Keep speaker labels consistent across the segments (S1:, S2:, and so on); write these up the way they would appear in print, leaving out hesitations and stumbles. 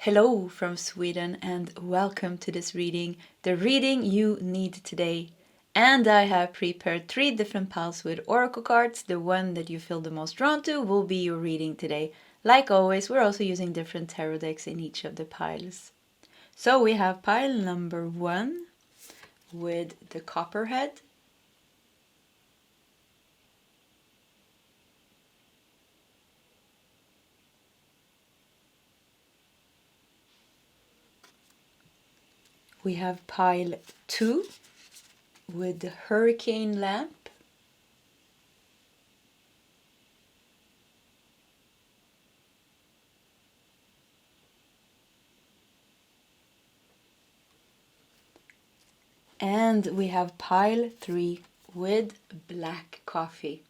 S1: Hello from Sweden and welcome to this reading, the reading you need today. And I have prepared 3 different piles with oracle cards. The one that you feel the most drawn to will be your reading today. Like always, we're also using different tarot decks in each of the piles. So we have pile number 1 with the Copperhead. We have pile 2 with the Hurricane Lamp. And we have pile 3 with Black Coffee.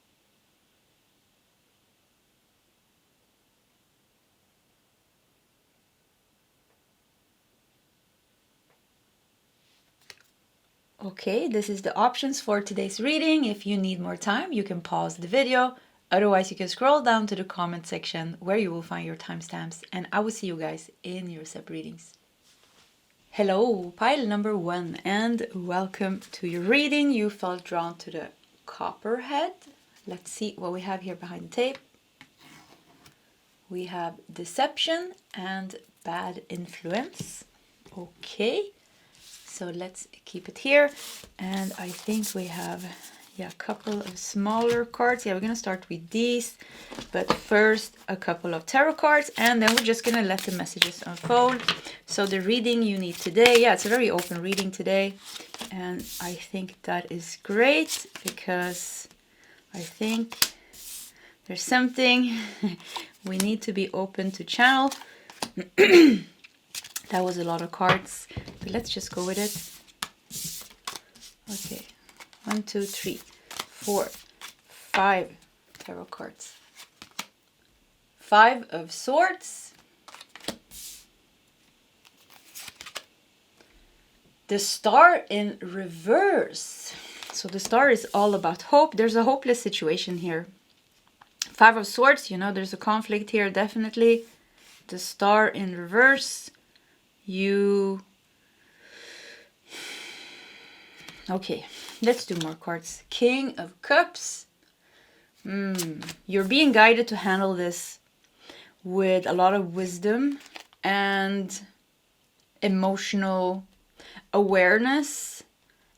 S1: Okay, this is the options for today's reading. If you need more time, you can pause the video. Otherwise, you can scroll down to the comment section where you will find your timestamps. And I will see you guys in your sub readings. Hello, pile number 1, and welcome to your reading. You felt drawn to the Copperhead. Let's see what we have here behind the tape. We have deception and bad influence. Okay. So let's keep it here. And I think we have a couple of smaller cards. We're going to start with these. But first, a couple of tarot cards. And then we're just going to let the messages unfold. So the reading you need today. It's a very open reading today. And I think that is great. Because I think there's something we need to be open to channel. That was a lot of cards, but let's just go with it. Okay, 1, 2, 3, 4, 5 tarot cards. 5 of Swords. The Star in reverse. So the Star is all about hope. There's a hopeless situation here. 5 of Swords, there's a conflict here, definitely. The Star in reverse. Okay, let's do more cards. King of Cups. You're being guided to handle this with a lot of wisdom and emotional awareness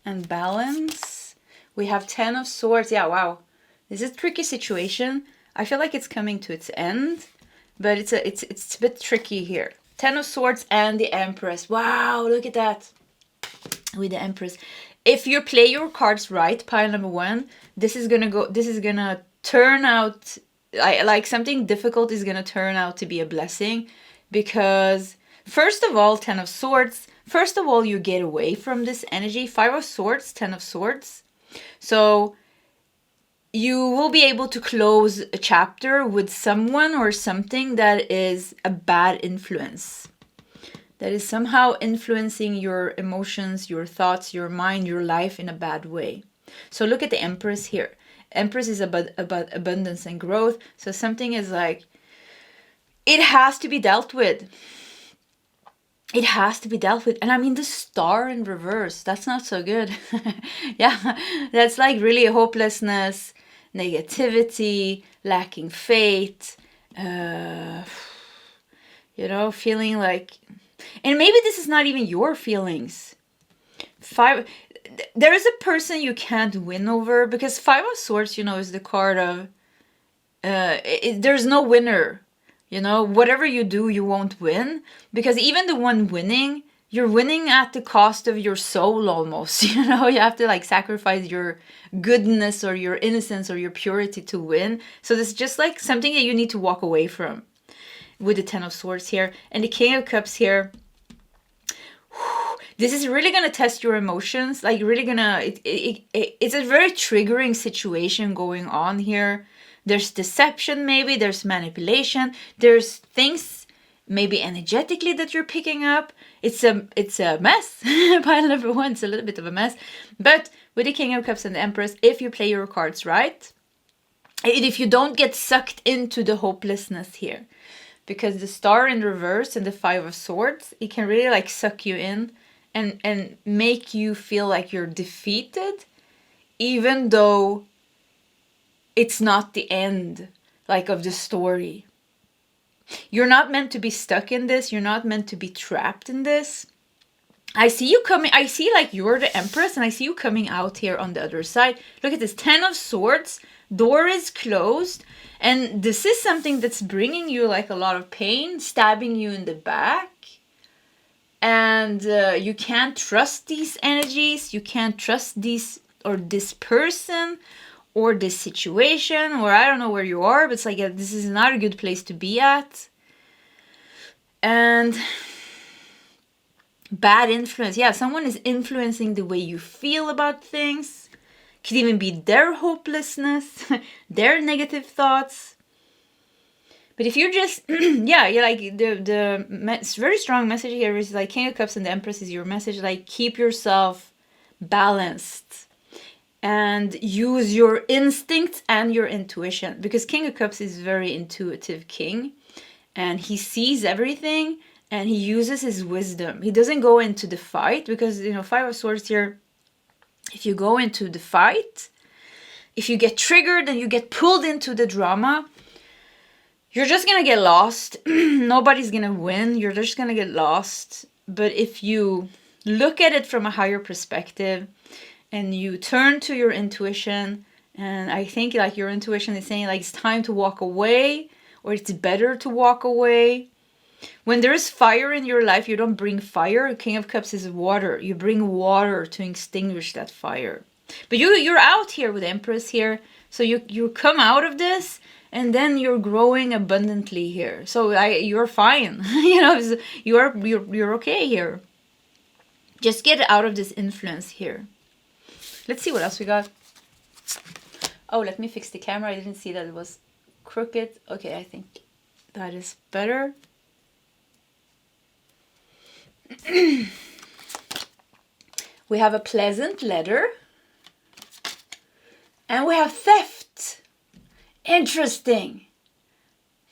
S1: and balance. We have 10 of Swords. Wow. This is a tricky situation. I feel like it's coming to its end, but it's a bit tricky here. 10 of Swords and the Empress. Wow, look at that. With the Empress. If you play your cards right, pile number 1, this is gonna turn out, like something difficult is gonna turn out to be a blessing. Because, first of all, 10 of Swords, first of all, you get away from this energy. 5 of Swords, 10 of Swords. So, you will be able to close a chapter with someone or something that is a bad influence. That is somehow influencing your emotions, your thoughts, your mind, your life in a bad way. So look at the Empress here. Empress is about abundance and growth. So something is like, it has to be dealt with. It has to be dealt with. And I mean, the Star in reverse, that's not so good. That's like really hopelessness, negativity, lacking faith, feeling like, and maybe this is not even your feelings. 5, there is a person you can't win over, because 5 of Swords, is the card of, there's no winner. Whatever you do, you won't win, because even the one winning, you're winning at the cost of your soul almost. You have to sacrifice your goodness or your innocence or your purity to win. So this is just like something that you need to walk away from with the 10 of Swords here. And the King of Cups here. This is really going to test your emotions. Like really going to, it's a very triggering situation going on here. There's deception maybe, there's manipulation, there's things maybe energetically that you're picking up. It's a mess. Pile number 1, it's a little bit of a mess. But with the King of Cups and the Empress, if you play your cards right, and if you don't get sucked into the hopelessness here, because the Star in reverse and the Five of Swords, it can really like suck you in and make you feel like you're defeated, even though it's not the end like of the story. You're not meant to be stuck in this. You're not meant to be trapped in this. I see you coming. I see like you're the Empress, and I see you coming out here on the other side. Look at this, 10 of Swords. Door is closed, and this is something that's bringing you like a lot of pain, stabbing you in the back. And you can't trust these energies. You can't trust these or this person or this situation, or I don't know where you are, but it's like this is not a good place to be at. And bad influence. Yeah, someone is influencing the way you feel about things. Could even be their hopelessness, their negative thoughts. But if you're just, yeah, you're like, it's very strong message here is like King of Cups and the Empress is your message. Like, keep yourself balanced and use your instincts and your intuition. Because King of Cups is very intuitive king. And he sees everything and he uses his wisdom. He doesn't go into the fight because, you know, Five of Swords here, if you go into the fight, if you get triggered and you get pulled into the drama, you're just going to get lost. Nobody's going to win. You're just going to get lost. But if you look at it from a higher perspective and you turn to your intuition, and I think like your intuition is saying like it's time to walk away, or it's better to walk away. When there is fire in your life, you don't bring fire. King of Cups is water. You bring water to extinguish that fire. But you're out here with Empress here. So you come out of this and then you're growing abundantly here. So you're fine. You know, you're okay here. Just get out of this influence here. Let's see what else we got. Oh, let me fix the camera. I didn't see that it was crooked. Okay, I think that is better. We have a pleasant letter. And we have theft. Interesting.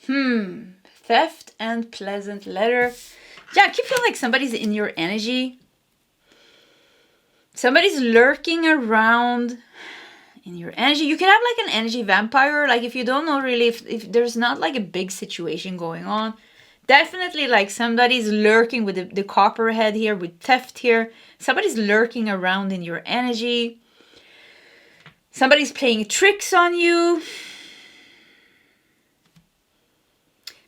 S1: Theft and pleasant letter. Yeah, I keep feeling like somebody's in your energy. Somebody's lurking around in your energy. You can have like an energy vampire. Like if you don't know really, if there's not like a big situation going on, definitely like somebody's lurking with the Copperhead here, with theft here. Somebody's lurking around in your energy. Somebody's playing tricks on you.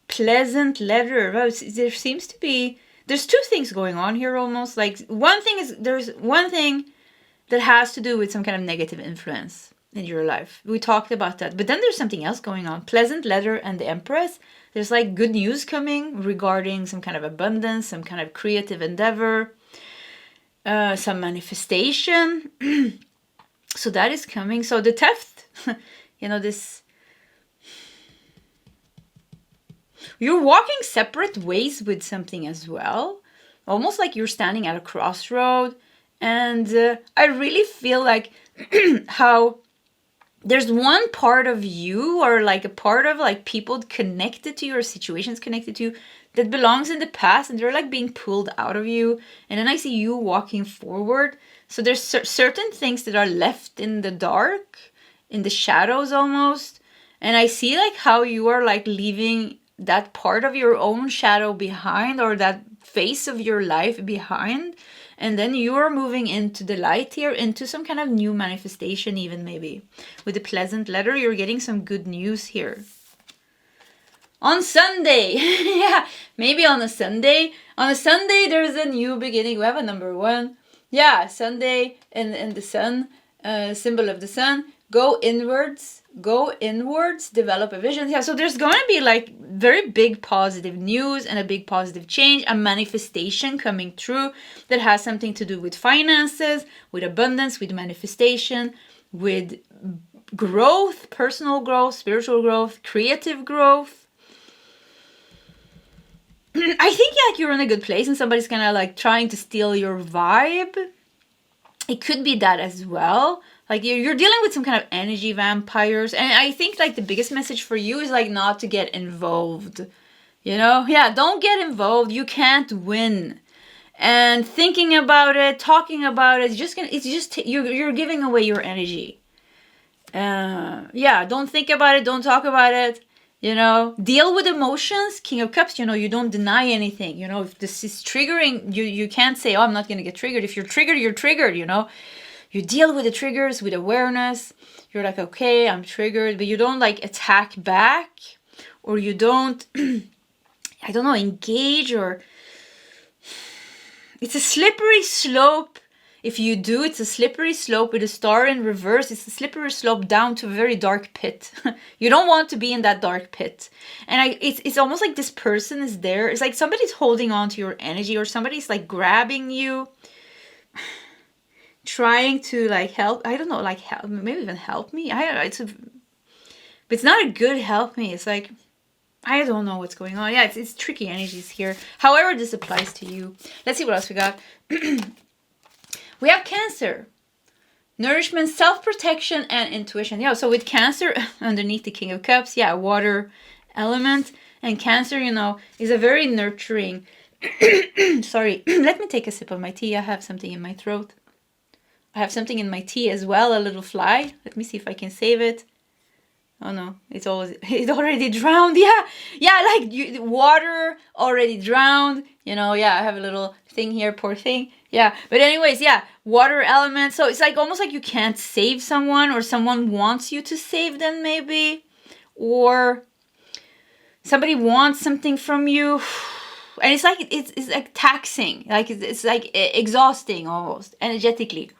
S1: Pleasant letter. Well, there seems to be, there's two things going on here almost. Like one thing is, there's one thing that has to do with some kind of negative influence in your life. We talked about that. But then there's something else going on. Pleasant letter and the Empress. There's like good news coming regarding some kind of abundance, some kind of creative endeavor, some manifestation. So that is coming. So the theft, you know, this, you're walking separate ways with something as well. Almost like you're standing at a crossroad. And I really feel like how there's one part of you, or like a part of like people connected to you or situations connected to you, that belongs in the past, and they're like being pulled out of you. And then I see you walking forward. So there's certain things that are left in the dark, in the shadows almost. And I see like how you are like leaving that part of your own shadow behind, or that phase of your life behind. And then you are moving into the light here, into some kind of new manifestation even maybe. With the pleasant letter, you're getting some good news here. On Sunday, yeah, maybe on a Sunday. On a Sunday, there's a new beginning. We have a number 1. Yeah, Sunday and the sun, symbol of the sun. Go inwards, develop a vision. Yeah, so there's going to be like very big positive news and a big positive change, a manifestation coming through that has something to do with finances, with abundance, with manifestation, with growth, personal growth, spiritual growth, creative growth. I think like you're in a good place and somebody's kind of like trying to steal your vibe. It could be that as well. Like you're dealing with some kind of energy vampires. And I think like the biggest message for you is like not to get involved. You know, yeah, don't get involved. You can't win. And thinking about it, talking about it, you're giving away your energy. Yeah, don't think about it, don't talk about it. You know, deal with emotions. King of Cups, you know, you don't deny anything. You know, if this is triggering, you can't say, oh, I'm not going to get triggered. If you're triggered, you know. You deal with the triggers with awareness. You're like, okay, I'm triggered, but you don't like attack back, or you don't, I don't know, engage, or it's a slippery slope. If you do, it's a slippery slope with a star in reverse. It's a slippery slope down to a very dark pit. You don't want to be in that dark pit. And it's almost like this person is there. It's like somebody's holding on to your energy, or somebody's like grabbing you, trying to like help. I don't know, like help, maybe even help me. I don't know. But it's not a good help me. It's like, I don't know what's going on. Yeah, it's tricky energies here. However, this applies to you. Let's see what else we got. We have Cancer. Nourishment, self-protection, and intuition. Yeah, so with Cancer, underneath the King of Cups, yeah, water element. And Cancer, you know, is a very nurturing... Sorry, let me take a sip of my tea. I have something in my throat. I have something in my tea as well, a little fly. Let me see if I can save it. Oh no, it's already drowned. Yeah, like water already drowned. You know, yeah, I have a little thing here, poor thing. Yeah, but anyways, yeah, water element. So it's like almost like you can't save someone, or someone wants you to save them maybe. Or somebody wants something from you. And it's like, it's like taxing. Like it's like exhausting almost, energetically.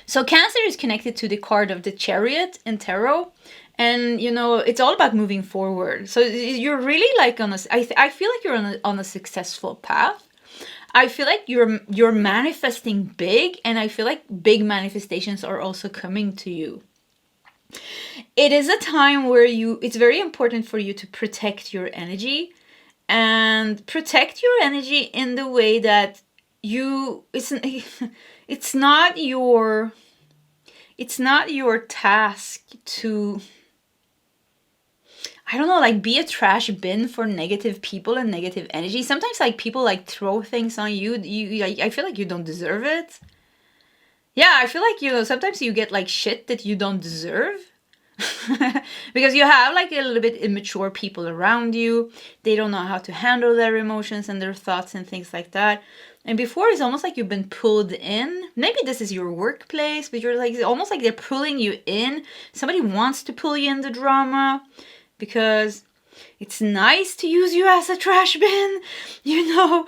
S1: So Cancer is connected to the card of the Chariot in Tarot. And, you know, it's all about moving forward. So you're really like I feel like you're on a successful path. I feel like you're manifesting big, and I feel like big manifestations are also coming to you. It is a time where it's very important for you to protect your energy, and protect your energy in the way that it's not your task to, I don't know, like be a trash bin for negative people and negative energy. Sometimes like people like throw things on you. I feel like you don't deserve it. Yeah, I feel like, you know, sometimes you get like shit that you don't deserve. Because you have like a little bit immature people around you. They don't know how to handle their emotions and their thoughts and things like that. And before, it's almost like you've been pulled in. Maybe this is your workplace, but you're like, almost like they're pulling you in. Somebody wants to pull you in the drama because it's nice to use you as a trash bin, you know,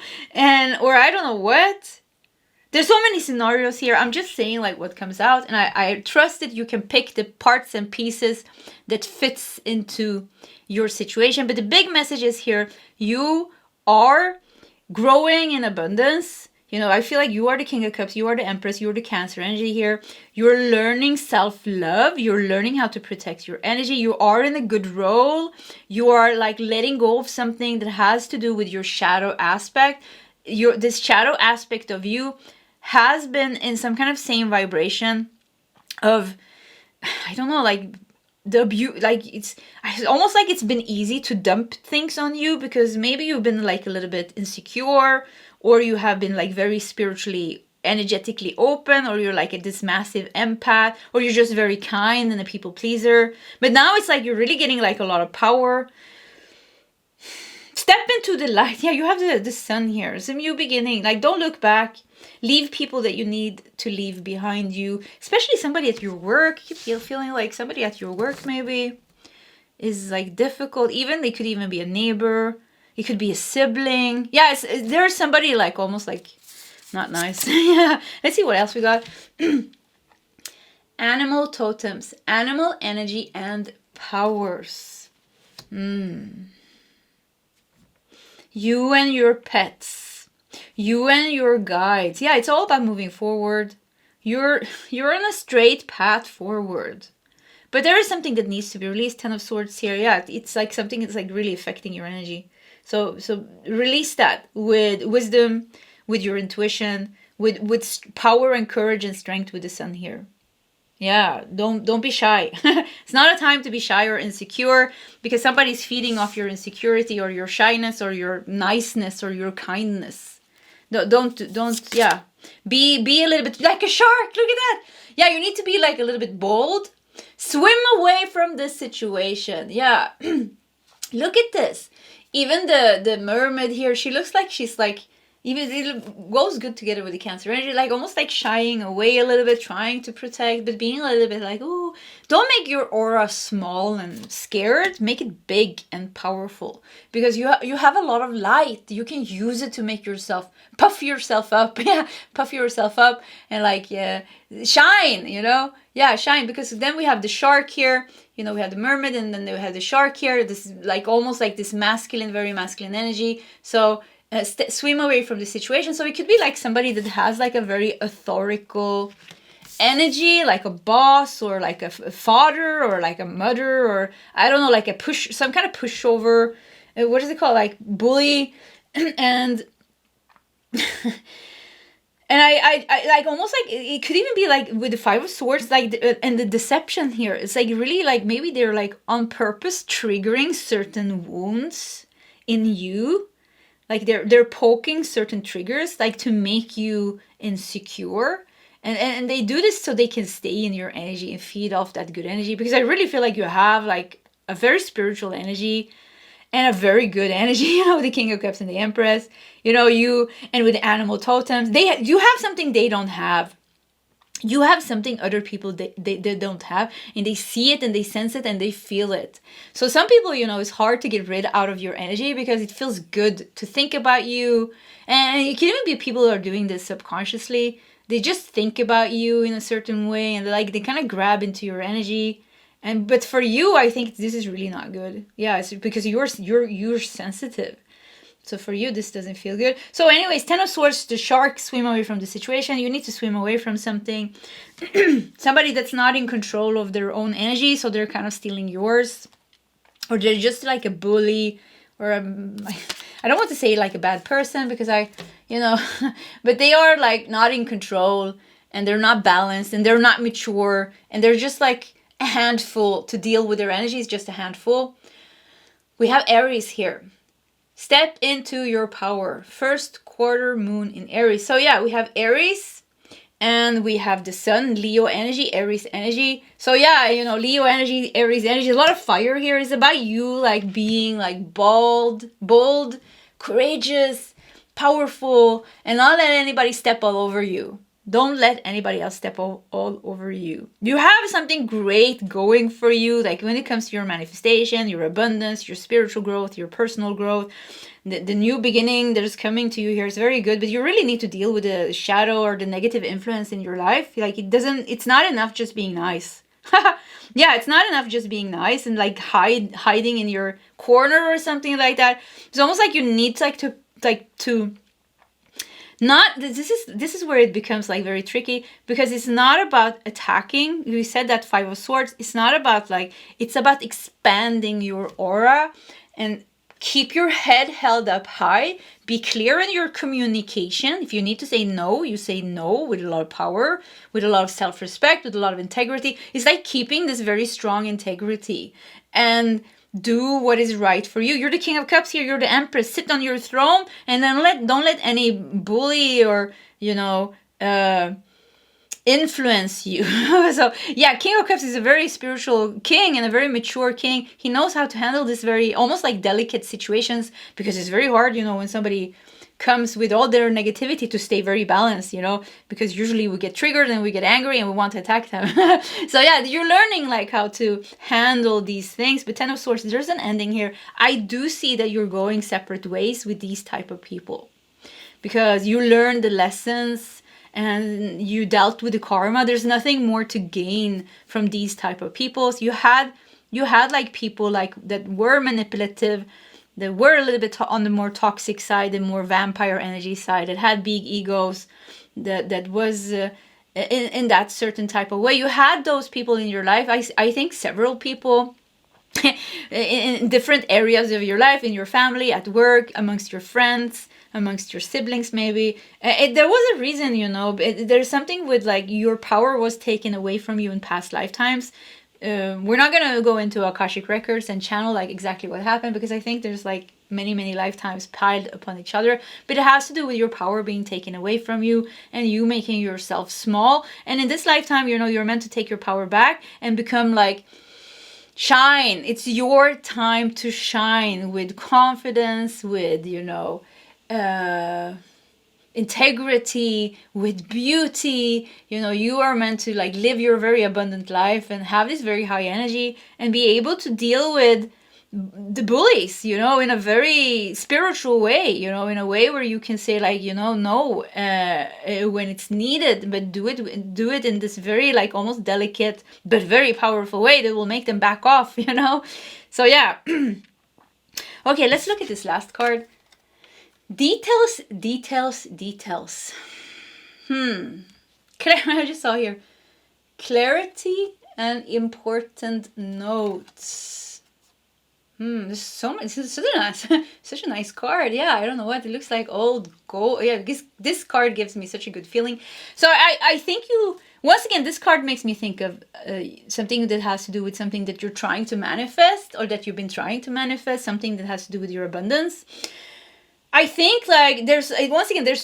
S1: or I don't know what. There's so many scenarios here. I'm just saying like what comes out, and I trust that you can pick the parts and pieces that fits into your situation. But the big message is here, you are growing in abundance. You know, I feel like you are the King of Cups, you are the Empress, you're the Cancer energy here. You're learning self-love, you're learning how to protect your energy, you are in a good role, you are like letting go of something that has to do with your shadow aspect. This shadow aspect of you has been in some kind of same vibration of, I don't know, like the abuse, like it's almost like it's been easy to dump things on you because maybe you've been like a little bit insecure, or you have been like very spiritually, energetically open, or you're like this massive empath, or you're just very kind and a people pleaser. But now it's like you're really getting like a lot of power. Step into the light. Yeah, you have the sun here. It's a new beginning. Like, don't look back. Leave people that you need to leave behind you. Especially somebody at your work. You're feeling like somebody at your work maybe is like difficult. They could even be a neighbor. It could be a sibling. Yeah, there's somebody like almost like not nice. Yeah. Let's see what else we got. Animal totems. Animal energy and powers. You and your pets, you and your guides. Yeah, it's all about moving forward. You're on a straight path forward. But there is something that needs to be released. 10 of Swords here. Yeah, it's like something that's like really affecting your energy. So release that with wisdom, with your intuition, with power and courage and strength with the sun here. Yeah, don't be shy. It's not a time to be shy or insecure because somebody's feeding off your insecurity or your shyness or your niceness or your kindness. Don't yeah. Be a little bit like a shark. Look at that. Yeah, you need to be like a little bit bold. Swim away from this situation. Yeah. Look at this. Even the mermaid here, she looks like she's like, even it goes good together with the Cancer energy, like almost like shying away a little bit, trying to protect, but being a little bit like, oh, don't make your aura small and scared. Make it big and powerful because you have a lot of light. You can use it to make yourself puff yourself up, yeah, puff yourself up and like shine, yeah, shine. Because then we have the shark here, we have the mermaid, and then we have the shark here. This is like almost like this masculine, very masculine energy. So swim away from the situation. So it could be like somebody that has like a very authoritative energy, like a boss or like a father or like a mother, or I don't know, like some kind of pushover. What is it called? Like bully. And and I like almost like it could even be like with the Five of Swords, like and the deception here. It's like really like maybe they're like on purpose triggering certain wounds in you. Like they're poking certain triggers, like to make you insecure, and they do this so they can stay in your energy and feed off that good energy. Because I really feel like you have like a very spiritual energy and a very good energy. The King of Cups and the Empress. You and with the animal totems, you have something they don't have. You have something other people they don't have, and they see it and they sense it and they feel it. So some people, it's hard to get rid out of your energy because it feels good to think about you. And it can even be people who are doing this subconsciously. They just think about you in a certain way, and they kind of grab into your energy. But for you, I think this is really not good. Yeah, it's because you're sensitive. So for you, this doesn't feel good. So anyways, Ten of Swords, the shark, swim away from the situation. You need to swim away from something. Somebody that's not in control of their own energy, so they're kind of stealing yours. Or they're just like a bully, or I don't want to say like a bad person because but they are like not in control, and they're not balanced, and they're not mature, and they're just like a handful to deal with their energy. Is just a handful. We have Aries here. Step into your power. First quarter moon in Aries. So yeah, we have Aries and we have the sun, Leo energy, Aries energy. So yeah, Leo energy, Aries energy. A lot of fire here. Is about you like being like bold, courageous, powerful, and not let anybody step all over you. Don't let anybody else step all over you. You have something great going for you, like when it comes to your manifestation, your abundance, your spiritual growth, your personal growth. The new beginning that is coming to you here is very good, but you really need to deal with the shadow or the negative influence in your life. Like it's not enough just being nice. Yeah, it's not enough just being nice and like hiding in your corner or something like that. It's almost like you need to not this is where it becomes like very tricky, because it's not about attacking. We said that Five of Swords, it's not about like, it's about expanding your aura and keep your head held up high. Be clear in your communication. If you need to say no, you say no with a lot of power, with a lot of self-respect, with a lot of integrity. It's like keeping this very strong integrity and do what is right for you. You're the King of Cups here. You're the Empress. Sit on your throne, and then don't let any bully or influence you. So yeah, King of Cups is a very spiritual king and a very mature king. He knows how to handle this very almost like delicate situations, because it's very hard, when somebody comes with all their negativity, to stay very balanced, because usually we get triggered and we get angry and we want to attack them. So yeah, you're learning like how to handle these things. But Ten of Swords, there's an ending here. I do see that you're going separate ways with these type of people, because you learned the lessons and you dealt with the karma. There's nothing more to gain from these type of people. So you had like people like that were manipulative, that were a little bit on the more toxic side, the more vampire energy side, that had big egos, that was in that certain type of way. You had those people in your life. I think several people in different areas of your life, in your family, at work, amongst your friends, amongst your siblings, maybe. There was a reason, you know. There's something with like your power was taken away from you in past lifetimes. We're not gonna go into Akashic records and channel like exactly what happened, because I think there's like many lifetimes piled upon each other, but it has to do with your power being taken away from you and you making yourself small. And in this lifetime, you know, you're meant to take your power back and become like, shine. It's your time to shine with confidence, with, you know, integrity, with beauty. You know, you are meant to like live your very abundant life and have this very high energy and be able to deal with the bullies, you know, in a very spiritual way, you know, in a way where you can say like, you know, no, when it's needed, but do it in this very like almost delicate but very powerful way that will make them back off, you know. So yeah. Okay, let's look at this last card. Details. I just saw here clarity and important notes. There's so much. This is such a nice card. Yeah, I don't know what it looks like. Old gold. Yeah, this card gives me such a good feeling. So I think you, once again, this card makes me think of something that has to do with something that you're trying to manifest, or that you've been trying to manifest, something that has to do with your abundance. I think like there's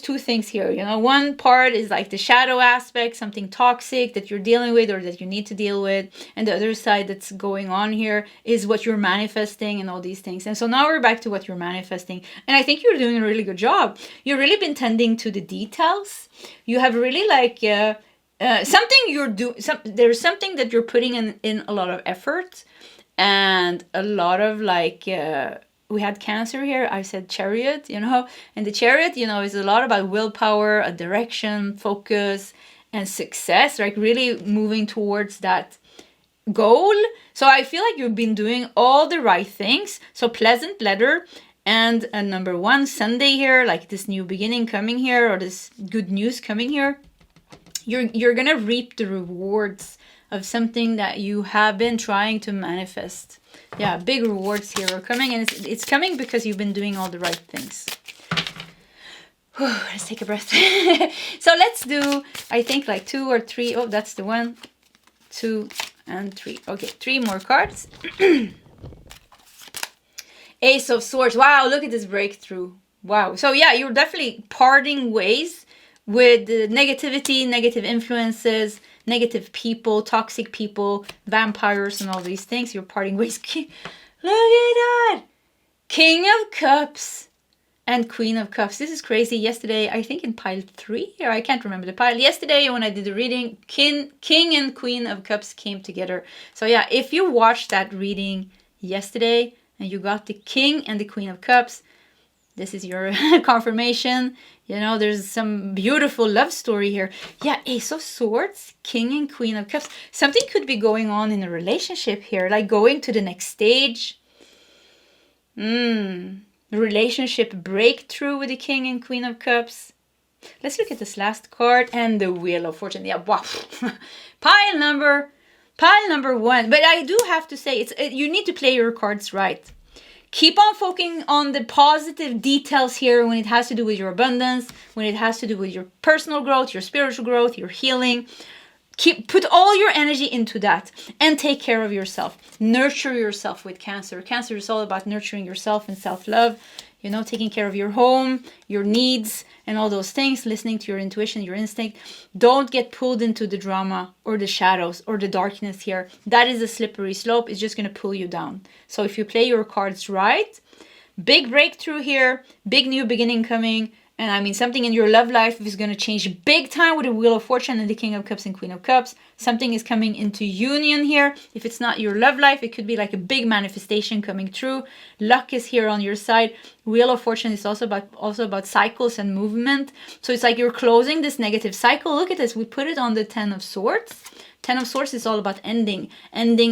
S1: two things here, you know. One part is like the shadow aspect, something toxic that you're dealing with or that you need to deal with. And the other side that's going on here is what you're manifesting and all these things. And so now we're back to what you're manifesting. And I think you're doing a really good job. You've really been tending to the details. You have really like something you're doing. There's something that you're putting in a lot of effort and a lot of like... we had Cancer here. I said Chariot, you know, and the Chariot, you know, is a lot about willpower, a direction, focus, and success, like really moving towards that goal. So I feel like you've been doing all the right things. So pleasant letter and a number 1 Sunday here, like this new beginning coming here, or this good news coming here. You're gonna reap the rewards of something that you have been trying to manifest. Yeah, big rewards here are coming, and it's coming because you've been doing all the right things. Whew, let's take a breath. So let's do, I think like 2 or 3. Oh, that's the 1, 2, and 3. Okay, 3 more cards. Ace of Swords. Wow, look at this breakthrough. Wow. So yeah, you're definitely parting ways with negativity, negative influences, negative people, toxic people, vampires, and all these things. You're parting ways. Look at that! King of Cups and Queen of Cups. This is crazy. Yesterday, I think in pile 3, or I can't remember the pile. Yesterday, when I did the reading, King and Queen of Cups came together. So yeah, if you watched that reading yesterday and you got the King and the Queen of Cups, this is your confirmation. You know, there's some beautiful love story here. Yeah, Ace of Swords, King and Queen of Cups. Something could be going on in a relationship here, like going to the next stage. Relationship breakthrough with the King and Queen of Cups. Let's look at this last card and the Wheel of Fortune. Yeah, wow. Pile number 1. But I do have to say, you need to play your cards right. Keep on focusing on the positive details here when it has to do with your abundance, when it has to do with your personal growth, your spiritual growth, your healing. Put all your energy into that and take care of yourself. Nurture yourself with Cancer. Cancer is all about nurturing yourself and self-love. You know, taking care of your home, your needs, and all those things, listening to your intuition, your instinct. Don't get pulled into the drama or the shadows or the darkness here. That is a slippery slope. It's just going to pull you down. So if you play your cards right, big breakthrough here, big new beginning coming. And I mean, something in your love life is going to change big time with the Wheel of Fortune and the King of Cups and Queen of Cups. Something is coming into union here. If it's not your love life, it could be like a big manifestation coming through. Luck is here on your side. Wheel of Fortune is also about cycles and movement. So it's like you're closing this negative cycle. Look at this. We put it on the 10 of Swords. 10 of Swords is all about ending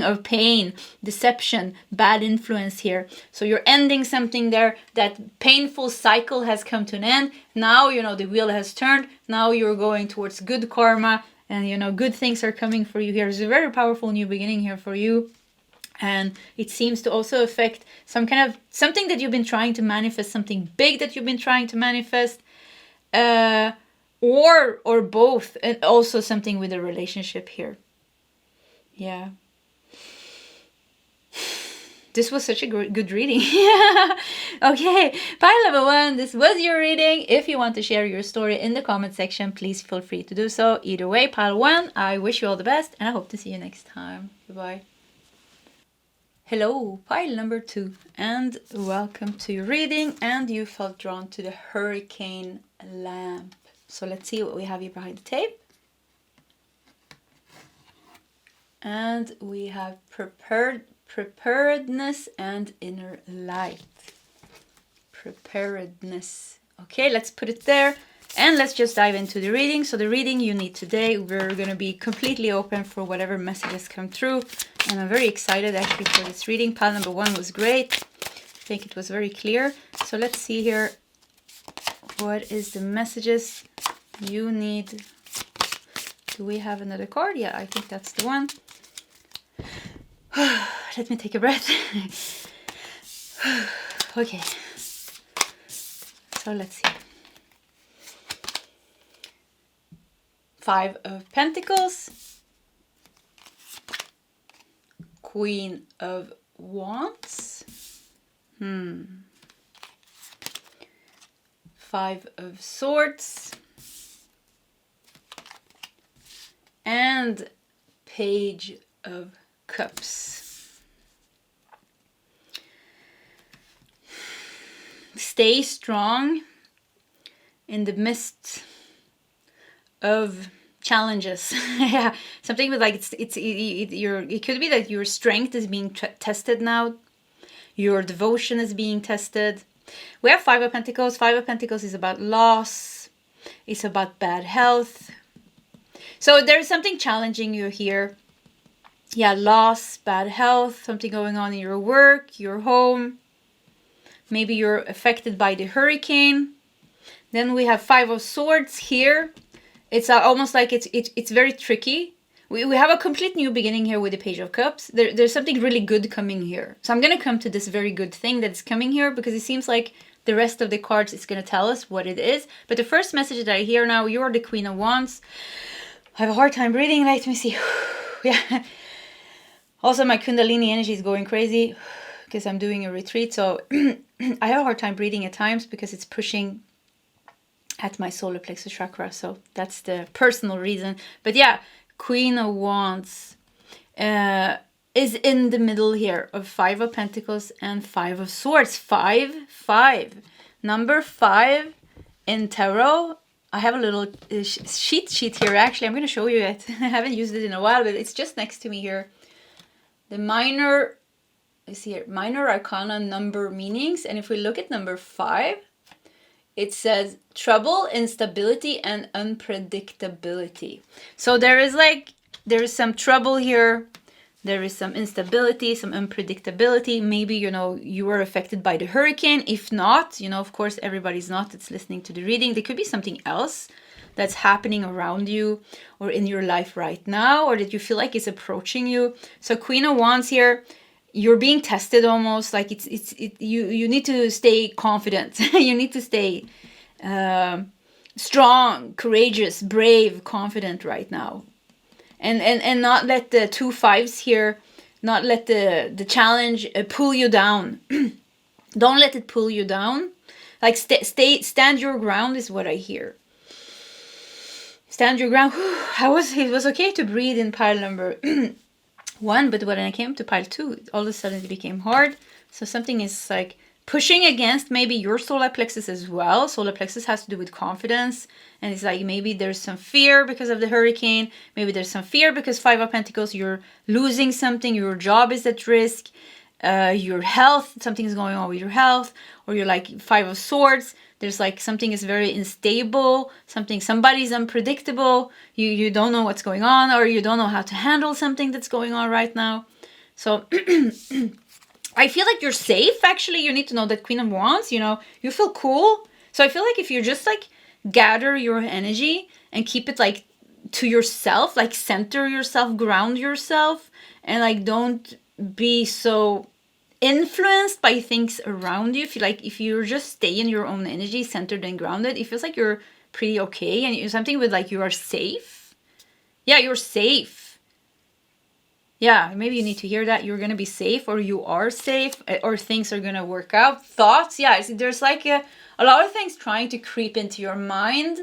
S1: of pain, deception, bad influence here. So you're ending something there. That painful cycle has come to an end. Now, you know, the wheel has turned. Now you're going towards good karma, and, you know, good things are coming for you here. It's a very powerful new beginning here for you. And it seems to also affect something that you've been trying to manifest, something big that you've been trying to manifest, or both, and also something with a relationship here. Yeah. This was such a good reading. Okay, pile number 1, this was your reading. If you want to share your story in the comment section, please feel free to do so. Either way, pile 1, I wish you all the best, and I hope to see you next time. Goodbye. Hello, pile number 2, and welcome to your reading. And you felt drawn to the hurricane lamp. So let's see what we have here behind the tape. And we have preparedness and inner light. Preparedness. Okay, let's put it there. And let's just dive into the reading. So the reading you need today, we're going to be completely open for whatever messages come through. And I'm very excited actually for this reading. Pile number 1 was great. I think it was very clear. So let's see here. What is the messages you need? Do we have another card? Yeah, I think that's the one. Let me take a breath. Okay. So let's see. 5 of Pentacles. Queen of Wands. 5 of Swords. And Page of Cups. Stay strong in the midst of challenges. Yeah, something with like it could be that your strength is being tested now. Your devotion is being tested. We have 5 of Pentacles. 5 of Pentacles is about loss. It's about bad health. So there's something challenging you here. Yeah, loss, bad health, something going on in your work, your home. Maybe you're affected by the hurricane. Then we have 5 of Swords here. It's almost like it's very tricky. We have a complete new beginning here with the Page of Cups. There's something really good coming here. So I'm going to come to this very good thing that's coming here because it seems like the rest of the cards is going to tell us what it is. But the first message that I hear now, you're the Queen of Wands. I have a hard time breathing. Let me see. Yeah. Also, my Kundalini energy is going crazy because I'm doing a retreat. So I have a hard time breathing at times because it's pushing at my solar plexus chakra. So that's the personal reason. But yeah, Queen of Wands is in the middle here of 5 of Pentacles and 5 of Swords. 5. Number 5 in tarot. I have a little sheet here. Actually, I'm going to show you it. I haven't used it in a while, but it's just next to me here. The minor, is here, minor arcana number meanings. And if we look at number 5, it says trouble, instability, and unpredictability. So there is some trouble here. There is some instability, some unpredictability. Maybe, you were affected by the hurricane. If not, of course, everybody's not that's listening to the reading. There could be something else that's happening around you or in your life right now, or that you feel like is approaching you. So Queen of Wands here, you're being tested almost. Like you need to stay confident. You need to stay strong, courageous, brave, confident right now. And not let the 2 5s here, not let the challenge pull you down. Don't let it pull you down. Like stand your ground is what I hear. Stand your ground. It was okay to breathe in pile number 1, but when I came to pile 2, all of a sudden it became hard. So something is like pushing against maybe your solar plexus as well. Solar plexus has to do with confidence. And it's like maybe there's some fear because of the hurricane. Maybe there's some fear because 5 of Pentacles, you're losing something. Your job is at risk. Your health, something is going on with your health. Or you're like 5 of Swords. There's like something is very unstable. Somebody's unpredictable. You don't know what's going on. Or you don't know how to handle something that's going on right now. So I feel like you're safe. Actually, you need to know that Queen of Wands, you feel cool. So I feel like if you're just like gather your energy and keep it like to yourself, like center yourself, ground yourself, and like don't be so influenced by things around you. If you just stay in your own energy, centered and grounded, it feels like you're pretty okay. And something with like you are safe. Yeah, you're safe. Yeah, maybe you need to hear that. You're gonna be safe, or you are safe, or things are gonna work out. Thoughts, yeah, there's like a lot of things trying to creep into your mind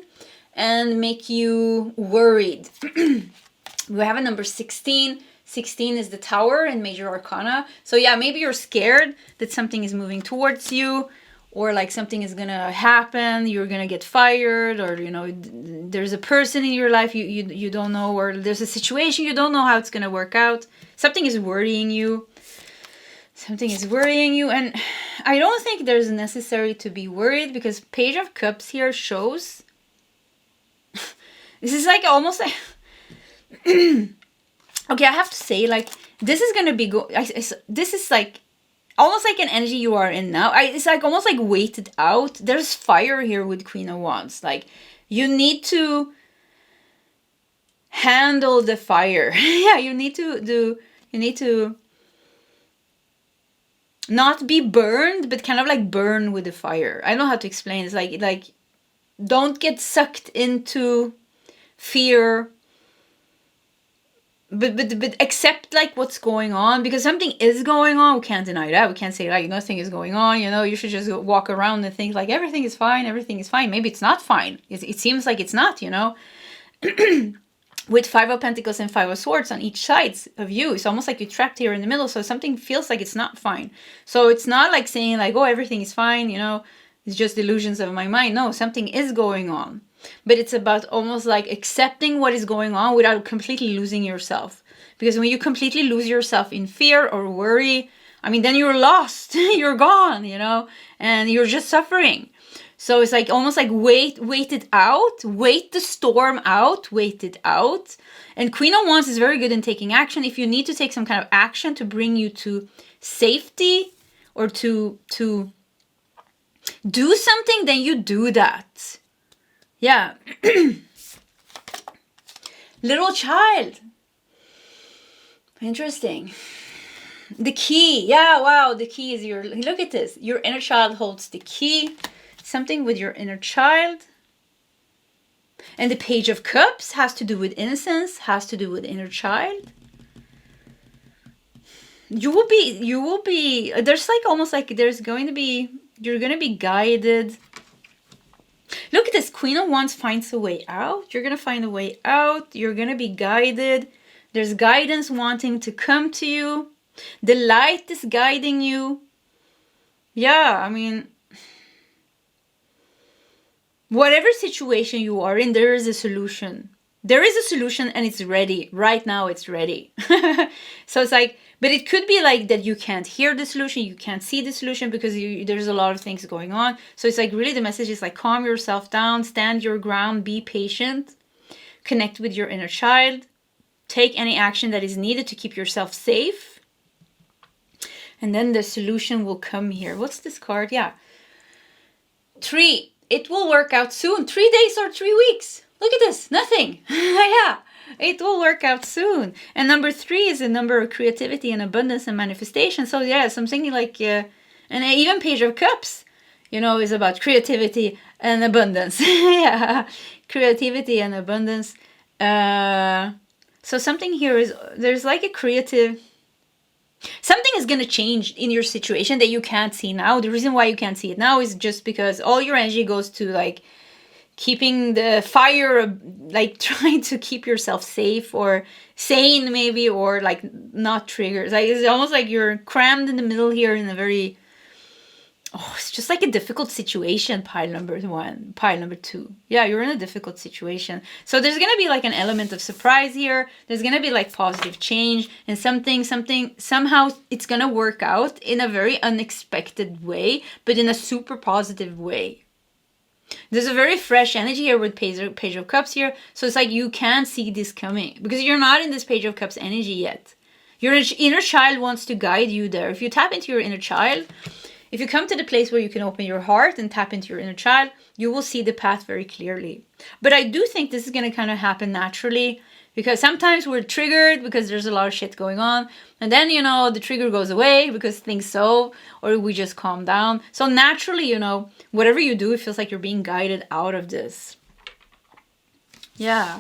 S1: and make you worried. We have a number 16. 16 is the Tower in Major Arcana. So yeah, maybe you're scared that something is moving towards you, or like something is gonna happen, you're gonna get fired, or there's a person in your life you don't know, or there's a situation you don't know how it's gonna work out. Something is worrying you. Something is worrying you, and I don't think there's necessary to be worried, because Page of Cups here shows this is like almost like okay, I have to say, like, this is gonna be this is like almost like an energy you are in now. It's like almost like waited out. There's fire here with Queen of Wands. Like, you need to handle the fire. Yeah, you need to not be burned, but kind of like burn with the fire. I don't know how to explain. It's like don't get sucked into fear, but accept like what's going on, because something is going on. We can't deny that. We can't say like nothing is going on. You should just walk around and think like everything is fine. Everything is fine. Maybe it's not fine. It seems like it's not. With 5 of Pentacles and 5 of Swords on each side of you, it's almost like you're trapped here in the middle. So something feels like it's not fine. So it's not like saying like, oh, everything is fine. It's just illusions of my mind. No, something is going on. But it's about almost like accepting what is going on without completely losing yourself. Because when you completely lose yourself in fear or worry, I mean, then you're lost. You're gone, and you're just suffering. So it's like almost like wait it out, wait the storm out, wait it out. And Queen of Wands is very good in taking action. If you need to take some kind of action to bring you to safety, or to do something, then you do that. Yeah. Little child. Interesting. The key. Yeah, wow. The key is look at this. Your inner child holds the key. Something with your inner child. And the Page of Cups has to do with innocence, has to do with inner child. You will be, there's like almost like you're going to be guided. Look at this. Queen of Wands finds a way out. You're going to find a way out. You're going to be guided. There's guidance wanting to come to you. The light is guiding you. Yeah, I mean, whatever situation you are in, there is a solution. There is a solution, and it's ready. Right now, it's ready. So it's like, but it could be like that you can't hear the solution, you can't see the solution, because there's a lot of things going on. So it's like really the message is like calm yourself down, stand your ground, be patient, connect with your inner child, take any action that is needed to keep yourself safe. And then the solution will come here. What's this card? Yeah. 3. It will work out soon. 3 days or 3 weeks. Look at this. Nothing. Yeah. It will work out soon. And number 3 is a number of creativity and abundance and manifestation. So yeah, something like, and even Page of Cups, is about creativity and abundance. Yeah. Creativity and abundance. So something here is, there's like a creative, something is going to change in your situation that you can't see now. The reason why you can't see it now is just because all your energy goes to like keeping the fire, like trying to keep yourself safe or sane maybe, or like not triggered. Like it's almost like you're crammed in the middle here in a very, it's just like a difficult situation. Pile number 1, pile number 2. Yeah, you're in a difficult situation. So there's going to be like an element of surprise here. There's going to be like positive change, and somehow it's going to work out in a very unexpected way, but in a super positive way. There's a very fresh energy here with Page of Cups here. So it's like you can't see this coming because you're not in this Page of Cups energy yet. Your inner child wants to guide you there. If you tap into your inner child, if you come to the place where you can open your heart and tap into your inner child, you will see the path very clearly. But I do think this is going to kind of happen naturally. Because sometimes we're triggered because there's a lot of shit going on. And then, you know, the trigger goes away because things solve, or we just calm down. So naturally, you know, whatever you do, it feels like you're being guided out of this. Yeah.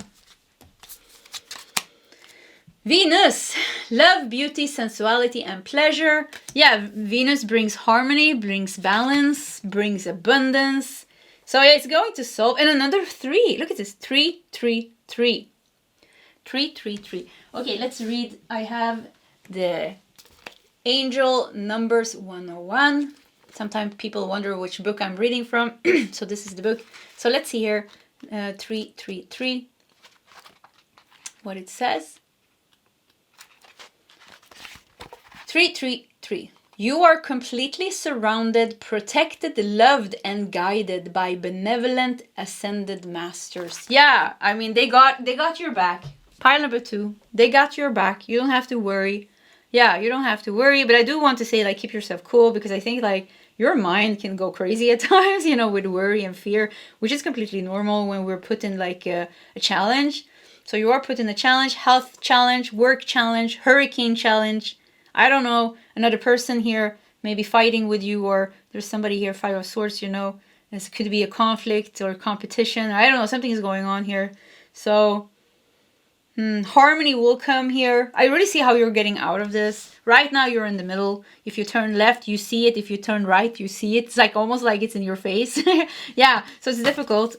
S1: Venus, love, beauty, sensuality, and pleasure. Yeah, Venus brings harmony, brings balance, brings abundance. So yeah, it's going to solve. And another 3. Look at this. 3, 3, 3. 3, 3, 3. Okay, let's read. I have the Angel Numbers 101. Sometimes people wonder which book I'm reading from. So this is the book. So let's see here. 3, 3, 3. What it says. 3, 3, 3. You are completely surrounded, protected, loved, and guided by benevolent ascended masters. Yeah, I mean, they got your back. Pile number 2. They got your back. You don't have to worry. Yeah, you don't have to worry. But I do want to say, like, keep yourself cool, because I think, like, your mind can go crazy at times, you know, with worry and fear, which is completely normal when we're put in, like, a challenge. So you are put in a challenge, health challenge, work challenge, hurricane challenge. I don't know, another person here maybe fighting with you, or there's somebody here, 5 of Swords, you know. This could be a conflict or competition. I don't know, something is going on here. So, harmony will come here. I really see how you're getting out of this. Right now, you're in the middle. If you turn left, you see it. If you turn right, you see it. It's like almost like it's in your face. Yeah, so it's difficult.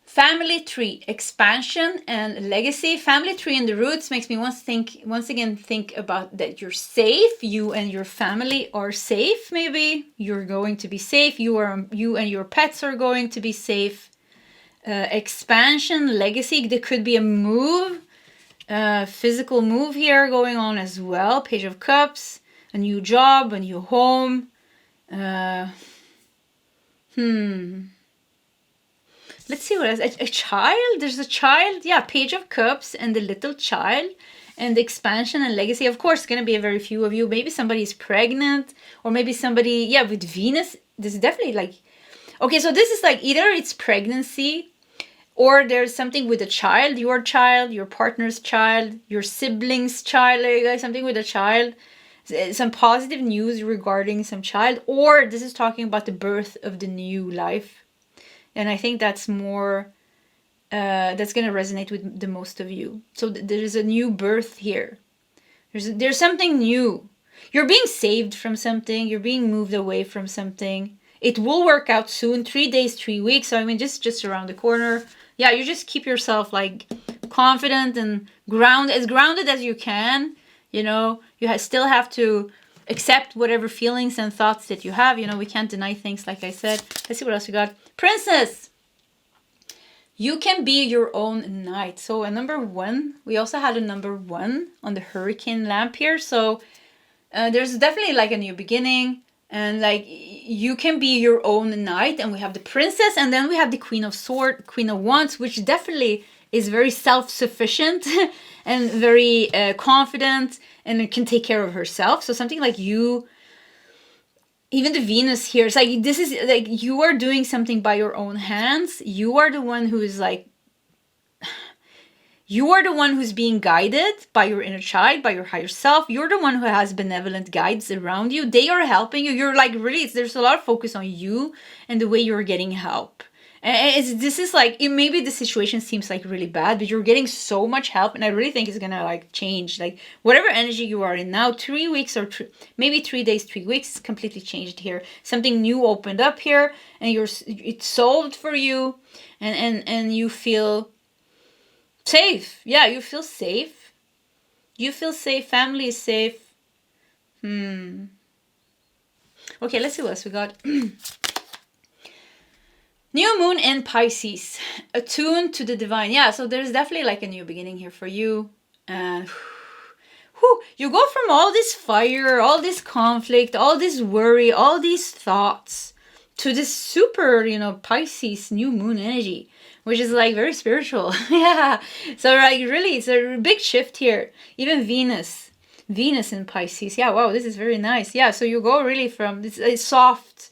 S1: Family tree, expansion and legacy. Family tree in the roots makes me once again think about that you're safe. You and your family are safe. Maybe you're going to be safe. You and your pets are going to be safe. Expansion, legacy. There could be a move, physical move here going on as well. Page of Cups, a new job, a new home. Let's see what else. A child? There's a child. Yeah, Page of Cups and the little child. And the expansion and legacy. Of course, it's going to be a very few of you. Maybe somebody is pregnant. Or maybe somebody, yeah, with Venus. This is definitely like... Okay, so this is like either it's pregnancy, or there's something with a child, your partner's child, your sibling's child, like something with a child. Some positive news regarding some child. Or this is talking about the birth of the new life. And I think that's more, that's going to resonate with the most of you. So there's a new birth here. There's something new. You're being saved from something. You're being moved away from something. It will work out soon. 3 days, 3 weeks. So, I mean, just around the corner. Yeah, you just keep yourself, like, confident and as grounded as you can. You know, you still have to accept whatever feelings and thoughts that you have. You know, we can't deny things, like I said. Let's see what else we got. Princess! You can be your own knight. So a number 1. We also had a number 1 on the hurricane lamp here. So there's definitely like a new beginning. And like you can be your own knight. And we have the princess. And then we have the Queen of Swords, Queen of Wands, which definitely is very self-sufficient and very confident and can take care of herself. So something like you... Even the Venus here, it's like, this is like, you are doing something by your own hands. You are the one who is like, you are the one who's being guided by your inner child, by your higher self. You're the one who has benevolent guides around you. They are helping you. You're like, really, there's a lot of focus on you and the way you're getting help. And this is like, maybe the situation seems like really bad, but you're getting so much help. And I really think it's going to like change. Like whatever energy you are in now, 3 weeks or maybe 3 days, 3 weeks, completely changed here. Something new opened up here and it's solved for you. And you feel safe. Yeah, you feel safe. You feel safe. Family is safe. Okay, let's see what else we got. New moon in Pisces, attuned to the divine. Yeah, so there's definitely like a new beginning here for you. And you go from all this fire, all this conflict, all this worry, all these thoughts to this super, Pisces new moon energy, which is like very spiritual. Yeah, so like really, it's a big shift here. Even Venus in Pisces. Yeah, wow, this is very nice. Yeah, so you go really from, it's soft.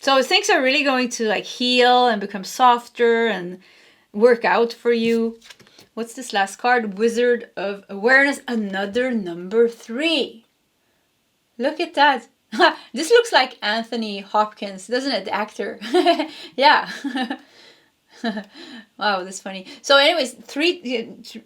S1: So things are really going to like heal and become softer and work out for you. What's this last card? Wizard of Awareness, another number 3. Look at that. This looks like Anthony Hopkins, doesn't it? The actor. Yeah. Wow, that's funny. So anyways,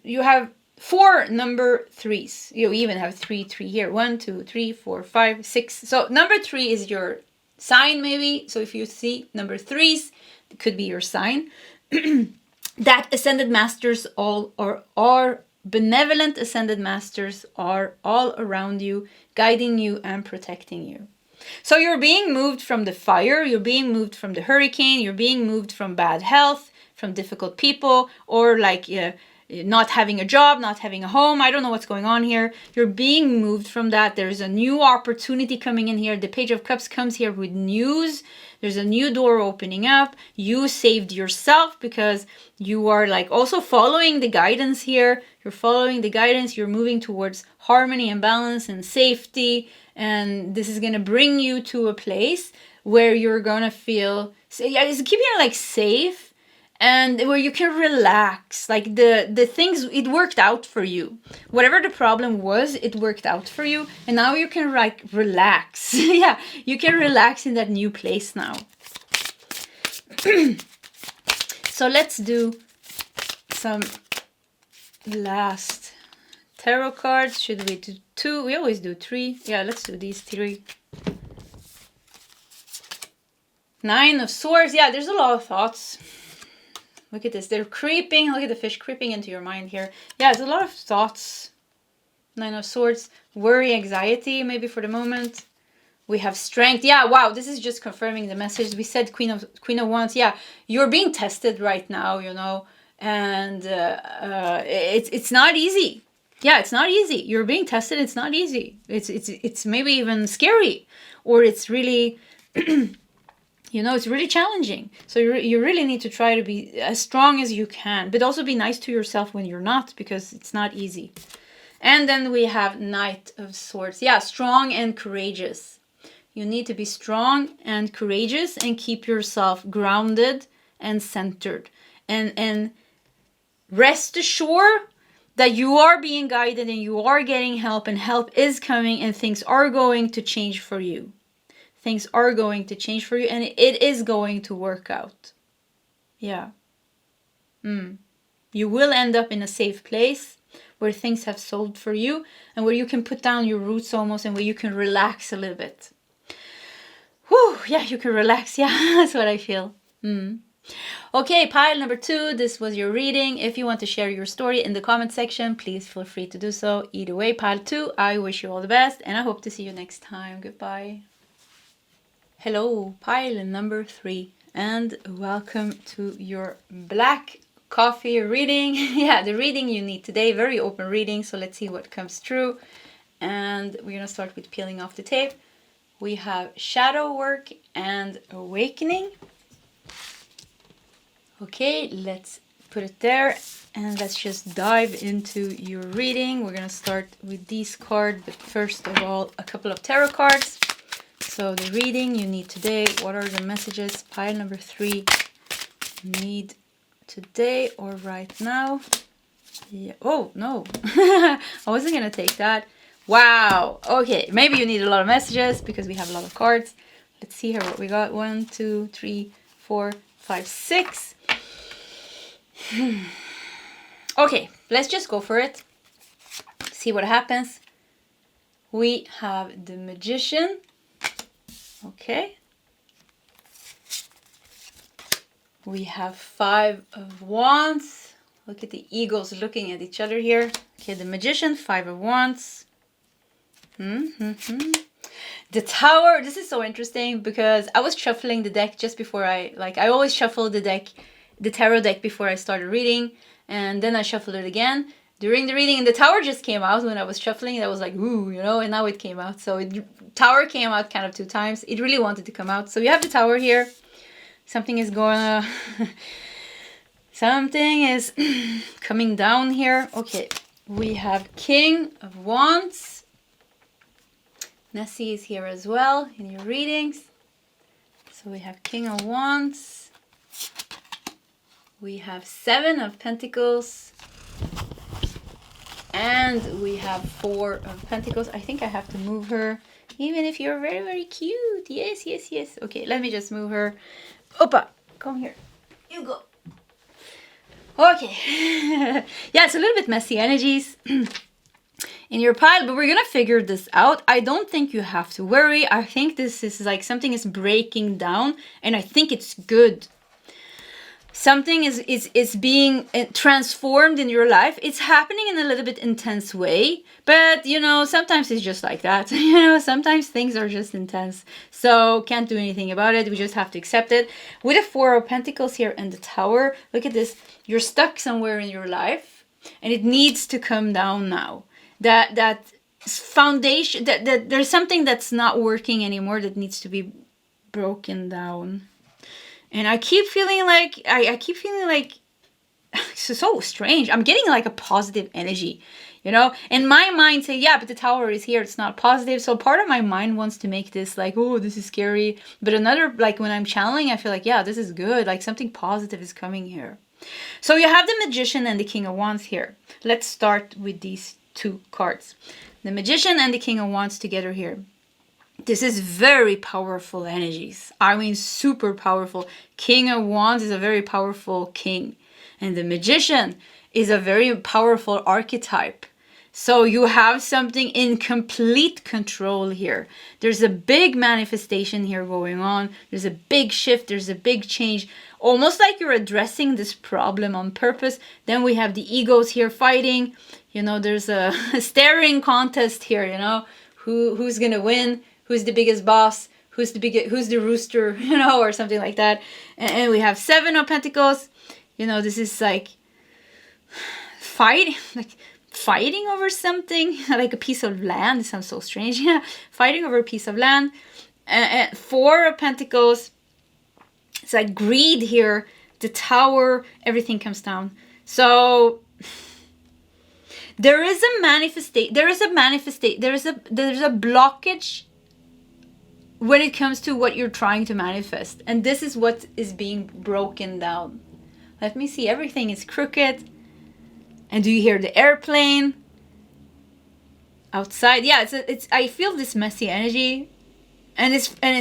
S1: you have 4 number 3s. You even have 3 here. 1, 2, 3, 4, 5, 6. So number 3 is your sign, maybe. So if you see number 3s, it could be your sign. That ascended masters are benevolent ascended masters are all around you, guiding you and protecting you. So you're being moved from the fire, you're being moved from the hurricane, you're being moved from bad health, from difficult people, or like not having a job, not having a home. I don't know what's going on here. You're being moved from that. There's a new opportunity coming in here. The Page of Cups comes here with news. There's a new door opening up. You saved yourself because you are like also following the guidance here. You're following the guidance. You're moving towards harmony and balance and safety. And this is going to bring you to a place where you're going to feel, it's keeping you like safe and where you can relax. Like the things, it worked out for you. Whatever the problem was, it worked out for you. And now you can like relax. Yeah, you can relax in that new place now. So let's do some last tarot cards. Should we do 2? We always do 3. Yeah, let's do these 3. 9 of Swords. Yeah, there's a lot of thoughts. Look at this. They're creeping. Look at the fish creeping into your mind here. Yeah, there's a lot of thoughts. 9 of Swords. Worry, anxiety, maybe for the moment. We have Strength. Yeah, wow. This is just confirming the message. We said Queen of Wands. Yeah, you're being tested right now, you know. And it's not easy. Yeah, it's not easy. You're being tested. It's not easy. It's maybe even scary. Or it's really... You know, it's really challenging. So you really need to try to be as strong as you can. But also be nice to yourself when you're not, because it's not easy. And then we have Knight of Swords. Yeah, strong and courageous. You need to be strong and courageous and keep yourself grounded and centered. And rest assured that you are being guided and you are getting help, and help is coming and things are going to change for you. Things are going to change for you and it is going to work out. Yeah. You will end up in a safe place where things have solved for you and where you can put down your roots almost and where you can relax a little bit. Whew, yeah, you can relax. Yeah, that's what I feel. Okay, pile number 2. This was your reading. If you want to share your story in the comment section, please feel free to do so. Either way, pile 2, I wish you all the best and I hope to see you next time. Goodbye. Hello, pile number 3, and welcome to your black coffee reading. Yeah, the reading you need today, very open reading, so let's see what comes through. And we're going to start with peeling off the tape. We have Shadow Work and Awakening. Okay, let's put it there, and let's just dive into your reading. We're going to start with these cards, but first of all, a couple of tarot cards. So the reading you need today, what are the messages pile number 3 need today or right now? Yeah. Oh, no. I wasn't going to take that. Wow. Okay, maybe you need a lot of messages because we have a lot of cards. Let's see here what we got. 1, 2, 3, 4, 5, 6. Okay, let's just go for it. See what happens. We have the Magician. Okay. We have 5 of Wands. Look at the eagles looking at each other here. Okay, the Magician, 5 of Wands. The Tower. This is so interesting because I was shuffling the deck just before I always shuffle the deck, the tarot deck before I started reading. And then I shuffled it again during the reading, and the Tower just came out when I was shuffling. I was like, ooh, you know, and now it came out. So Tower came out kind of 2 times. It really wanted to come out. So you have the Tower here. Something is going something is coming down here. Okay, we have King of Wands. Nessie is here as well in your readings. So we have King of Wands. We have 7 of Pentacles. And we have 4 of Pentacles. I think I have to move her. Even if you're very, very cute. Yes, yes, yes. Okay, let me just move her. Opa, come here. You go. Okay. Yeah, it's a little bit messy energies in your pile, but we're gonna figure this out. I don't think you have to worry. I think this is like something is breaking down, and I think it's good. Something is being transformed in your life. It's happening in a little bit intense way, but you know, sometimes it's just like that. You know, sometimes things are just intense, so can't do anything about it. We just have to accept it. With the 4 of Pentacles here and the Tower, look at this. You're stuck somewhere in your life, and it needs to come down now. That foundation, that there's something that's not working anymore that needs to be broken down. And I keep feeling like, I keep feeling like, it's so strange. I'm getting like a positive energy, you know? And my mind say, yeah, but the Tower is here. It's not positive. So part of my mind wants to make this like, oh, this is scary. But another, like when I'm channeling, I feel like, yeah, this is good. Like something positive is coming here. So you have the Magician and the King of Wands here. Let's start with these 2 cards. The Magician and the King of Wands together here. This is very powerful energies. I mean, super powerful. King of Wands is a very powerful king. And the Magician is a very powerful archetype. So you have something in complete control here. There's a big manifestation here going on. There's a big shift. There's a big change. Almost like you're addressing this problem on purpose. Then we have the egos here fighting. You know, there's a staring contest here, you know. Who's going to win? Who's the biggest boss? Who's the rooster? You know, or something like that. And we have 7 of Pentacles. You know, this is like fighting over something, like a piece of land. It sounds so strange. Yeah, fighting over a piece of land. 4 of Pentacles. It's like greed here. The Tower, everything comes down. So there is a blockage when it comes to what you're trying to manifest. And this is what is being broken down. Let me see. Everything is crooked. And do you hear the airplane outside? Yeah, it's I feel this messy energy. And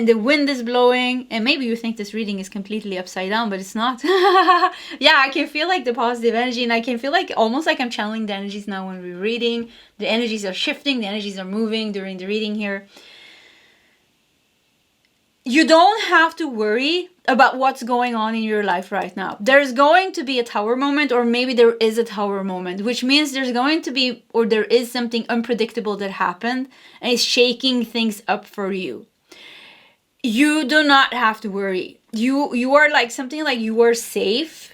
S1: the wind is blowing. And maybe you think this reading is completely upside down, but it's not. Yeah, I can feel like the positive energy. And I can feel like almost like I'm channeling the energies now when we're reading. The energies are shifting. The energies are moving during the reading here. You don't have to worry about what's going on in your life right now. There's going to be a Tower moment, or maybe there is a Tower moment, which means there's going to be, or there is something unpredictable that happened and is shaking things up for you. You do not have to worry. You are like something like you are safe,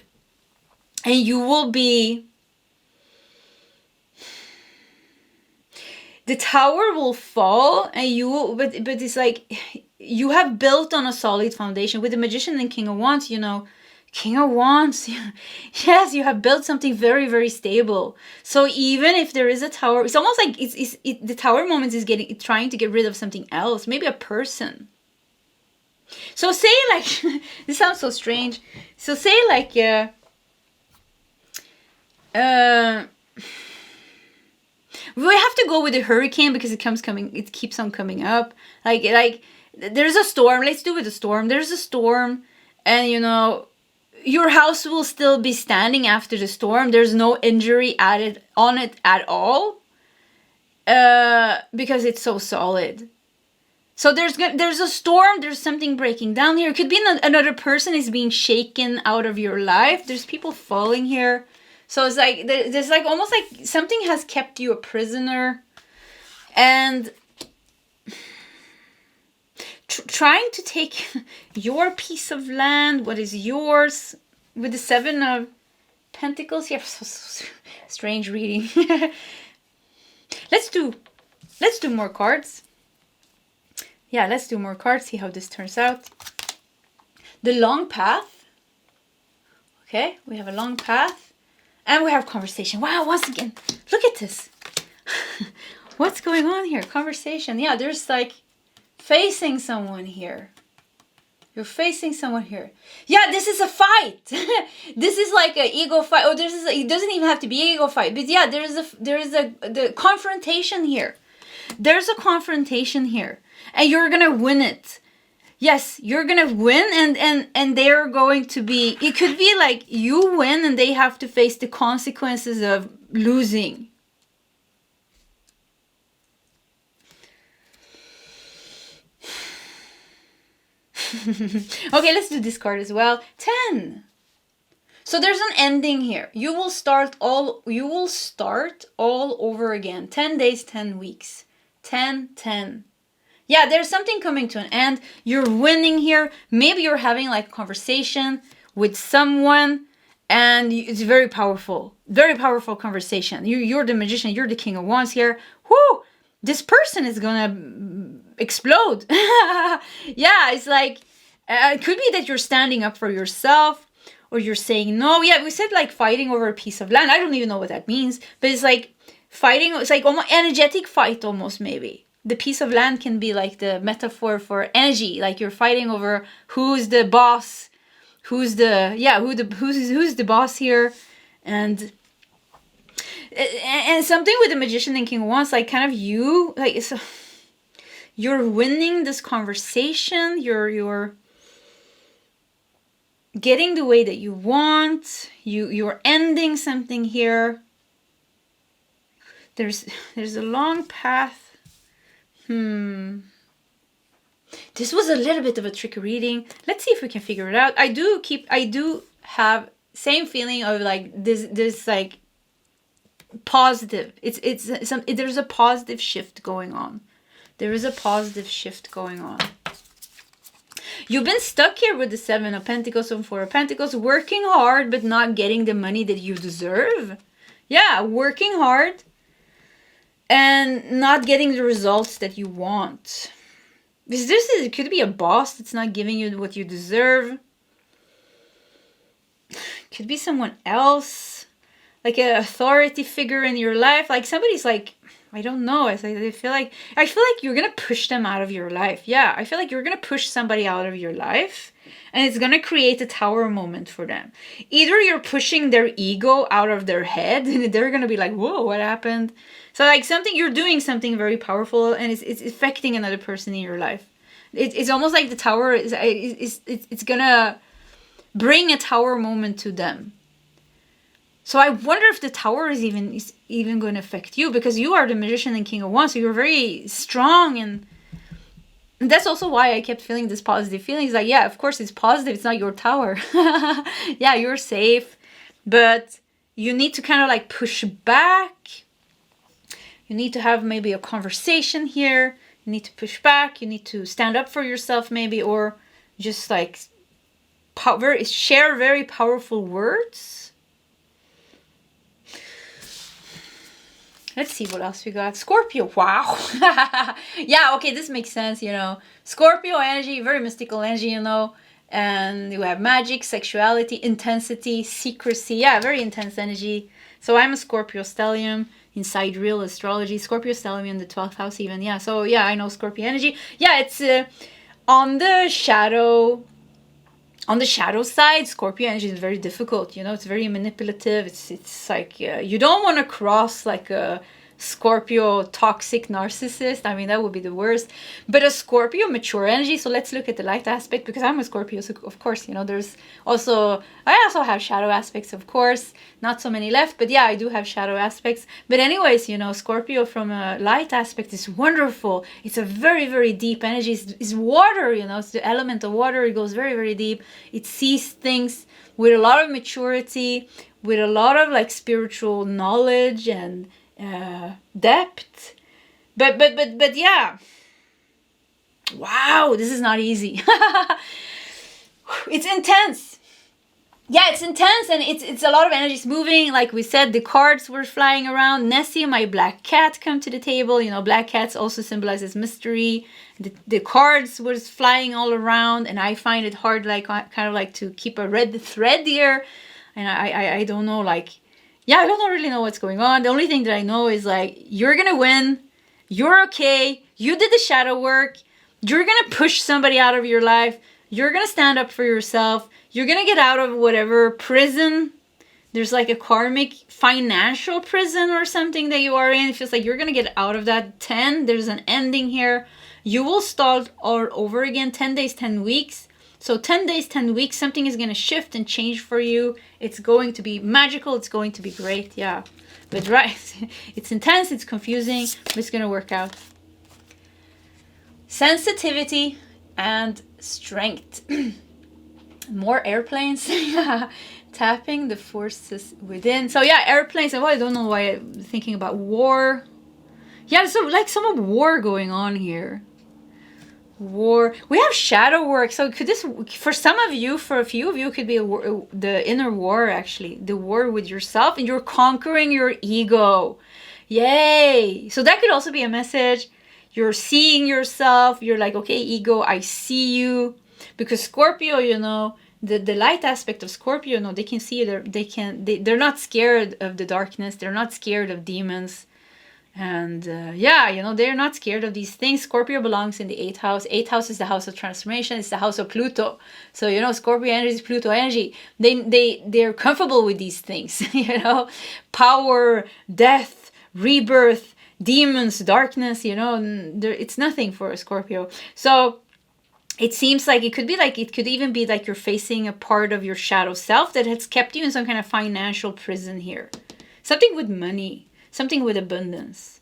S1: and you will be. The Tower will fall, and you will, but it's like you have built on a solid foundation. With the Magician and King of Wands, you know, King of Wands, yes, you have built something very, very stable. So even if there is a Tower, it's almost like the Tower moment is trying to get rid of something else, maybe a person. So say like, this sounds so strange. So say like, we have to go with the hurricane because it keeps on coming up. Like there's a storm. Let's do with the storm. There's a storm, and you know, your house will still be standing after the storm. There's no injury added on it at all, because it's so solid. So there's a storm. There's something breaking down here. It could be another person is being shaken out of your life. There's people falling here. So it's like, there's like almost like something has kept you a prisoner. And trying to take your piece of land, what is yours, with the 7 of Pentacles. Yeah, so strange reading. Let's do more cards. Yeah, let's do more cards, see how this turns out. The long path. Okay, we have a long path. And we have conversation. Wow, once again, look at this. What's going on here? Conversation. Yeah, there's like facing someone here. You're facing someone here. Yeah, this is a fight. This is like an ego fight. Oh, it doesn't even have to be an ego fight. But yeah, there is the confrontation here. There's a confrontation here. And you're going to win it. Yes, you're going to win and they're going to be... It could be like you win and they have to face the consequences of losing. Okay, let's do this card as well. 10. So there's an ending here. You will start all over again. 10 days, 10 weeks. 10, 10. Yeah, there's something coming to an end. You're winning here. Maybe you're having like a conversation with someone and it's very powerful. Very powerful conversation. You're the magician. You're the king of wands here. Whoo! This person is gonna explode. Yeah, it's like, it could be that you're standing up for yourself or you're saying no. Yeah, we said like fighting over a piece of land. I don't even know what that means, but it's like fighting. It's like almost energetic fight almost maybe. The piece of land can be like the metaphor for energy. Like you're fighting over who's the boss, who's the boss here. And something with the magician and king of wands, like kind of you, like you're winning this conversation. You're getting the way that you want. You're ending something here. There's a long path. This was a little bit of a tricky reading. Let's see if we can figure it out. I do have same feeling of like this like positive. There's a positive shift going on. There is a positive shift going on. You've been stuck here with the 7 of Pentacles and 4 of Pentacles, working hard but not getting the money that you deserve. Yeah, working hard and not getting the results that you want. It could be a boss that's not giving you what you deserve. Could be someone else, like an authority figure in your life. Like somebody's like, I don't know. I feel like you're gonna push them out of your life. Yeah, I feel like you're gonna push somebody out of your life, and it's gonna create a tower moment for them. Either you're pushing their ego out of their head, and they're gonna be like, "Whoa, what happened?" So like you're doing something very powerful, and it's affecting another person in your life. It's almost like the tower it's gonna bring a tower moment to them. So I wonder if the tower is even going to affect you, because you are the magician and king of wands, so you're very strong, and that's also why I kept feeling this positive feeling. It's like, yeah, of course it's positive. It's not your tower. Yeah, you're safe, but you need to kind of like push back. You need to have maybe a conversation here. You need to push back. You need to stand up for yourself maybe, or just like share very powerful words. Let's see what else we got. Scorpio. Wow. Yeah, okay, this makes sense, you know. Scorpio energy, very mystical energy, you know. And you have magic, sexuality, intensity, secrecy. Yeah, very intense energy. So I'm a Scorpio stellium in Sidereal Astrology. Scorpio stellium in the 12th house even. Yeah, so yeah, I know Scorpio energy. Yeah, it's on the shadow side. Scorpio energy is very difficult, you know. It's very manipulative. It's like you don't want to cross like a Scorpio toxic narcissist. I mean, that would be the worst. But a Scorpio mature energy. So let's look at the light aspect, because I'm a Scorpio, so of course, you know, I also have shadow aspects, of course. Not so many left, but yeah, I do have shadow aspects. But anyways, you know, Scorpio from a light aspect is wonderful. It's a very, very deep energy. It's water, you know, it's the element of water. It goes very, very deep. It sees things with a lot of maturity, with a lot of like spiritual knowledge and depth. But yeah. Wow, this is not easy. It's intense. Yeah, it's intense, and it's a lot of energies moving. Like we said, the cards were flying around. Nessie, my black cat, come to the table. You know, black cats also symbolizes mystery. The cards was flying all around, and I find it hard, like kind of like to keep a red thread here. And I don't know, like, yeah, I don't really know what's going on. The only thing that I know is like, you're gonna win. You're okay. You did the shadow work. You're gonna push somebody out of your life. You're going to stand up for yourself. You're going to get out of whatever prison. There's like a karmic financial prison or something that you are in. It feels like you're going to get out of that. 10, there's an ending here. You will start all over again. 10 days, 10 weeks. So 10 days, 10 weeks, something is going to shift and change for you. It's going to be magical. It's going to be great. Yeah. But right, it's intense. It's confusing. But it's going to work out. Sensitivity and strength. More airplanes. Tapping the forces within. So yeah, airplanes. Well, I don't know why I'm thinking about war. Yeah, so like some of war going on here. War. We have shadow work. So could this, for some of you, for a few of you, could be the inner war, actually. The war with yourself, and you're conquering your ego. Yay. So that could also be a message. You're seeing yourself. You're like, okay, ego, I see you. Because Scorpio, you know, the light aspect of Scorpio, you know, they can see it. They're not scared of the darkness. They're not scared of demons. And yeah, you know, they're not scared of these things. Scorpio belongs in the 8th house. 8th house is the house of transformation. It's the house of Pluto. So, you know, Scorpio energy is Pluto energy. They're comfortable with these things, you know, power, death, rebirth, demons, darkness, you know, it's nothing for a Scorpio. So it seems like it could even be like you're facing a part of your shadow self that has kept you in some kind of financial prison here. Something with money. Something with abundance.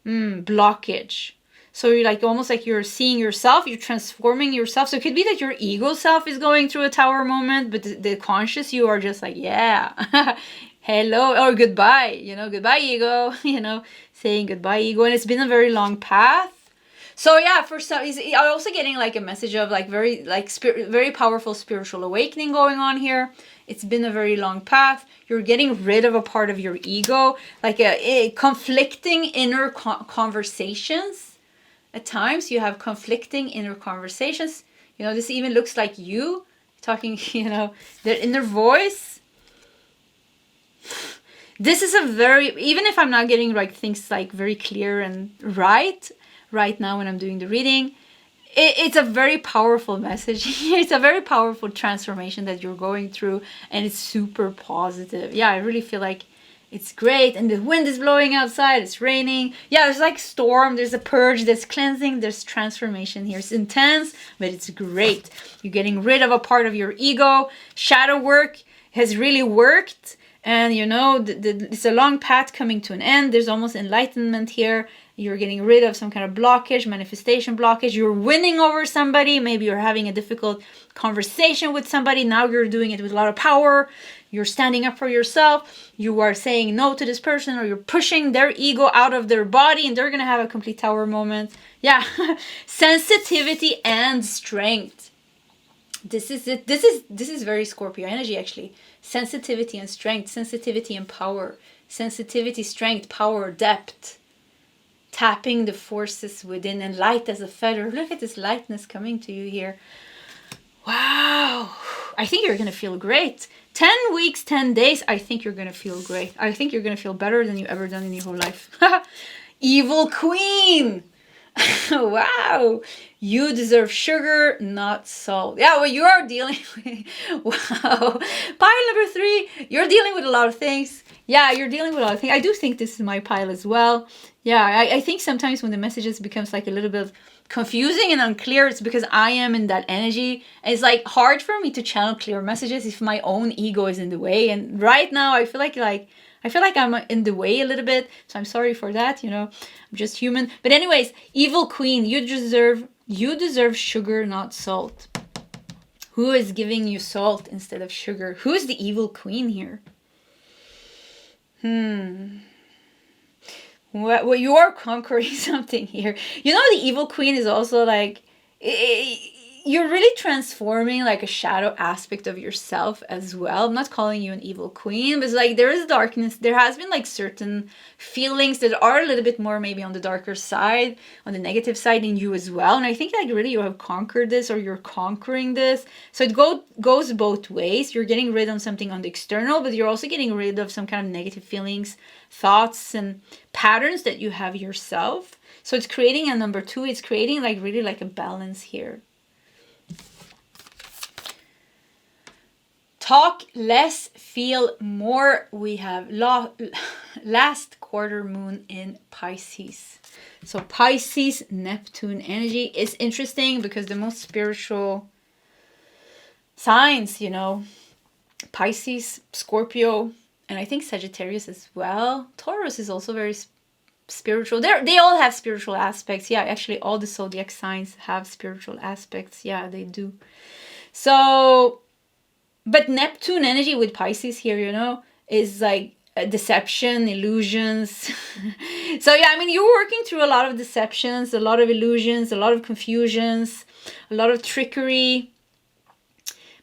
S1: Blockage. So you're like, almost like you're seeing yourself, you're transforming yourself. So it could be that your ego self is going through a tower moment, but the conscious you are just like, yeah, hello, or goodbye, you know, goodbye ego, you know, saying goodbye ego. And it's been a very long path. So yeah, for some, I'm also getting like a message of like very powerful spiritual awakening going on here. It's been a very long path. You're getting rid of a part of your ego, like a conflicting inner conversations. At times you have conflicting inner conversations. You know, this even looks like you talking, you know, their inner voice. This is a very, even if I'm not getting like things like very clear and right now when I'm doing the reading, it's a very powerful message. It's a very powerful transformation that you're going through, and it's super positive. Yeah, I really feel like it's great, and the wind is blowing outside, it's raining. Yeah, there's like storm, there's a purge, there's cleansing, there's transformation here. It's intense, but it's great. You're getting rid of a part of your ego. Shadow work has really worked, and you know, it's a long path coming to an end. There's almost enlightenment here. You're getting rid of some kind of blockage, manifestation blockage. You're winning over somebody. Maybe you're having a difficult conversation with somebody. Now you're doing it with a lot of power. You're standing up for yourself. You are saying no to this person, or you're pushing their ego out of their body, and they're going to have a complete tower moment. Yeah. Sensitivity and strength. This is it. This is very Scorpio energy, actually. Sensitivity and strength. Sensitivity and power. Sensitivity, strength, power, depth. Tapping the forces within, and light as a feather. Look at this lightness coming to you here. Wow. I think you're going to feel great. 10 weeks, 10 days. I think you're going to feel great. I think you're going to feel better than you've ever done in your whole life. Evil queen. Wow. You deserve sugar, not salt. Yeah, well, you are dealing with... Wow. Pile number 3. You're dealing with a lot of things. Yeah, you're dealing with a lot of things. I do think this is my pile as well. Yeah, I think sometimes when the messages becomes like a little bit confusing and unclear, it's because I am in that energy. It's like hard for me to channel clear messages if my own ego is in the way. And right now I feel like I'm in the way a little bit. So I'm sorry for that, you know. I'm just human. But anyways, evil queen, you deserve sugar, not salt. Who is giving you salt instead of sugar? Who is the evil queen here? Well, you are conquering something here. You know, the evil queen is also like, you're really transforming like a shadow aspect of yourself as well. I'm not calling you an evil queen, but it's like there is darkness. There has been like certain feelings that are a little bit more maybe on the darker side, on the negative side in you as well. And I think like really you have conquered this, or you're conquering this. So it goes both ways. You're getting rid of something on the external, but you're also getting rid of some kind of negative feelings, thoughts, and patterns that you have yourself. So it's creating a number 2. It's creating like really like a balance here. Talk less, feel more. We have last quarter moon in Pisces. So Pisces, Neptune energy is interesting because the most spiritual signs, you know, Pisces, Scorpio, and I think Sagittarius as well. Taurus is also very spiritual. They all have spiritual aspects. Yeah, actually all the zodiac signs have spiritual aspects. Yeah, they do. So, but Neptune energy with Pisces here, you know, is like deception, illusions. So yeah, I mean, you're working through a lot of deceptions, a lot of illusions, a lot of confusions, a lot of trickery.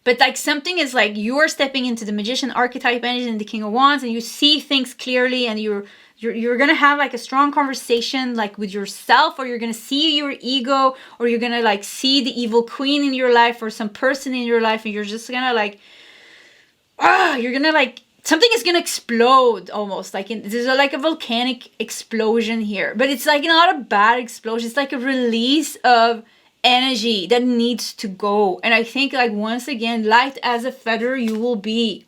S1: But like something is like you're stepping into the magician archetype energy and the King of Wands, and you see things clearly, and you're gonna have like a strong conversation like with yourself, or you're gonna see your ego, or you're gonna like see the evil queen in your life or some person in your life, and you're just gonna like, you're gonna like, something is gonna explode almost. Like there's like a volcanic explosion here, but it's like not a bad explosion. It's like a release of energy that needs to go. And I think like once again, light as a feather you will be.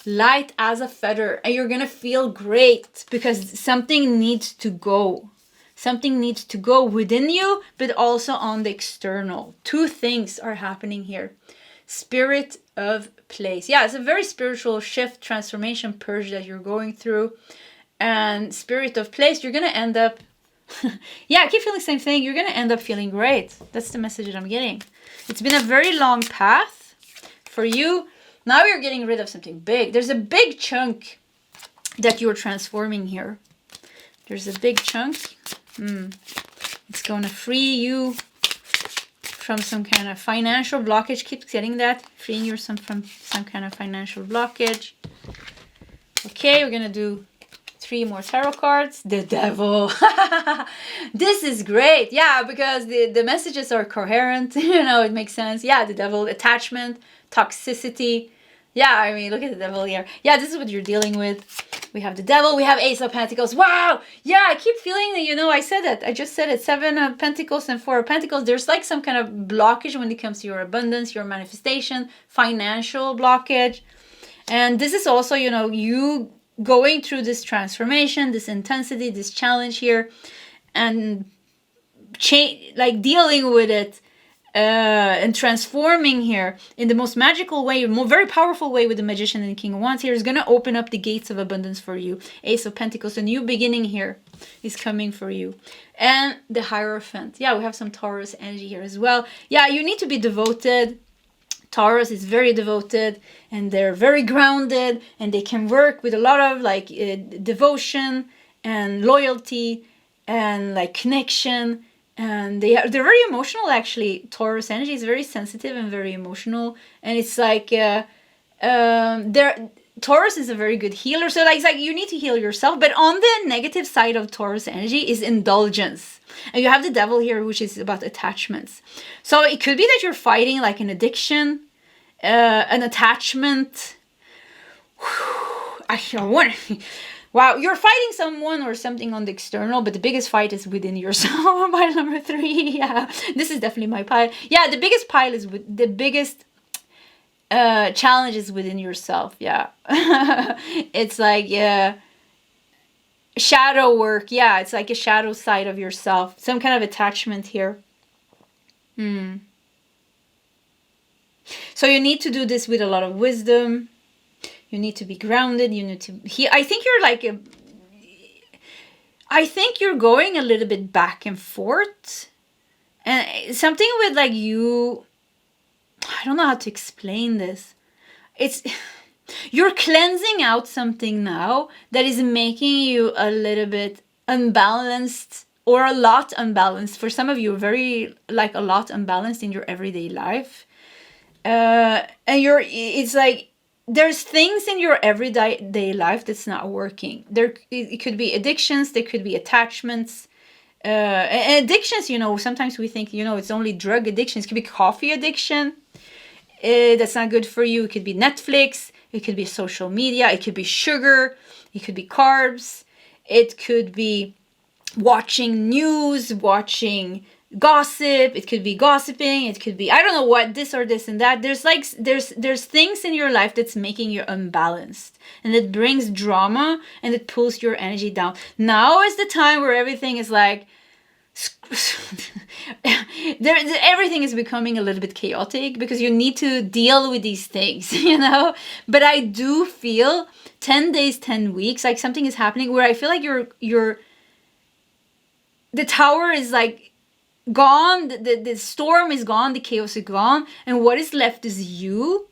S1: Light as a feather, and you're gonna feel great because something needs to go. Something needs to go within you, but also on the external. Two things are happening here. Spirit of place. Yeah, it's a very spiritual shift, transformation, purge that you're going through. And spirit of place, you're gonna end up yeah, I keep feeling the same thing. You're going to end up feeling great. That's the message that I'm getting. It's been a very long path for you. Now you're getting rid of something big. There's a big chunk that you're transforming here. There's a big chunk. It's going to free you from some kind of financial blockage. Keep getting that. Freeing you from some kind of financial blockage. Okay, we're going to do 3 more tarot cards. The Devil. This is great. Yeah, because the messages are coherent. You know, it makes sense. Yeah, the Devil, attachment, toxicity. Yeah, I mean, look at the Devil here. Yeah, this is what you're dealing with. We have the Devil. We have Ace of Pentacles. Wow. Yeah, I keep feeling that, you know, I said that. I just said it. 7 of Pentacles and 4 of Pentacles. There's like some kind of blockage when it comes to your abundance, your manifestation, financial blockage. And this is also, you know, you going through this transformation, this intensity, this challenge here, and like dealing with it and transforming here in the most magical way, very powerful way with the Magician and the King of Wands here is going to open up the gates of abundance for you. Ace of Pentacles, a new beginning here is coming for you. And the Hierophant. Yeah, we have some Taurus energy here as well. Yeah, you need to be devoted. Taurus is very devoted, and they're very grounded, and they can work with a lot of like devotion and loyalty and like connection, and they're very emotional. Actually, Taurus energy is very sensitive and very emotional, and it's like Taurus is a very good healer. So like, it's like you need to heal yourself, but on the negative side of Taurus energy is indulgence. And you have the Devil here, which is about attachments. So it could be that you're fighting like an addiction, an attachment. Wow, you're fighting someone or something on the external, but the biggest fight is within yourself. Pile number 3. Yeah, this is definitely my pile. Yeah, the biggest pile is with the biggest challenge is within yourself. Yeah, it's like shadow work. Yeah, it's like a shadow side of yourself. Some kind of attachment here. So you need to do this with a lot of wisdom. You need to be grounded. You need to I think you're like I think you're going a little bit back and forth. And something with like you, I don't know how to explain this. It's you're cleansing out something now that is making you a little bit unbalanced, or a lot unbalanced. For some of you, very like a lot unbalanced in your everyday life. And it's like there's things in your everyday life that's not working. It could be addictions, there could be attachments. And addictions, you know, sometimes we think, you know, it's only drug addictions. It could be coffee addiction. That's not good for you. It could be Netflix. It could be social media. It could be sugar. It could be carbs. It could be watching news, watching gossip, it could be gossiping, it could be, I don't know what, this or this and that. There's like, there's things in your life that's making you unbalanced, and it brings drama, and it pulls your energy down. Now is the time where everything is like, everything is becoming a little bit chaotic, because you need to deal with these things, you know. But I do feel 10 days, 10 weeks, like something is happening where I feel like the tower is like gone, the storm is gone, the chaos is gone, and what is left is you.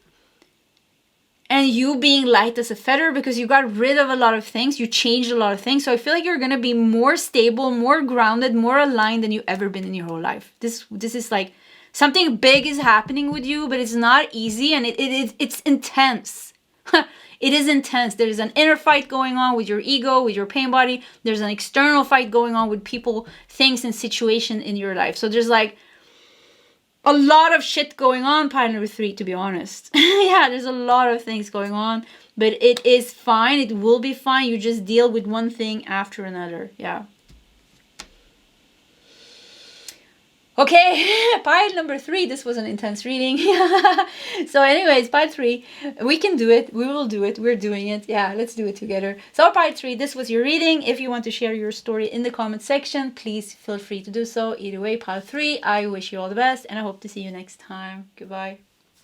S1: And you being light as a feather, because you got rid of a lot of things, you changed a lot of things. So I feel like you're gonna be more stable, more grounded, more aligned than you've ever been in your whole life. This is like something big is happening with you, but it's not easy, and it's intense. It is intense. There's an inner fight going on with your ego, with your pain body. There's an external fight going on with people, things, and situation in your life. So there's like a lot of shit going on, pile number 3, to be honest. Yeah, there's a lot of things going on, but it is fine. It will be fine. You just deal with one thing after another. Yeah. Okay, pile number 3. This was an intense reading. So anyways, pile 3. We can do it. We will do it. We're doing it. Yeah, let's do it together. So pile 3, this was your reading. If you want to share your story in the comment section, please feel free to do so. Either way, pile 3, I wish you all the best, and I hope to see you next time. Goodbye.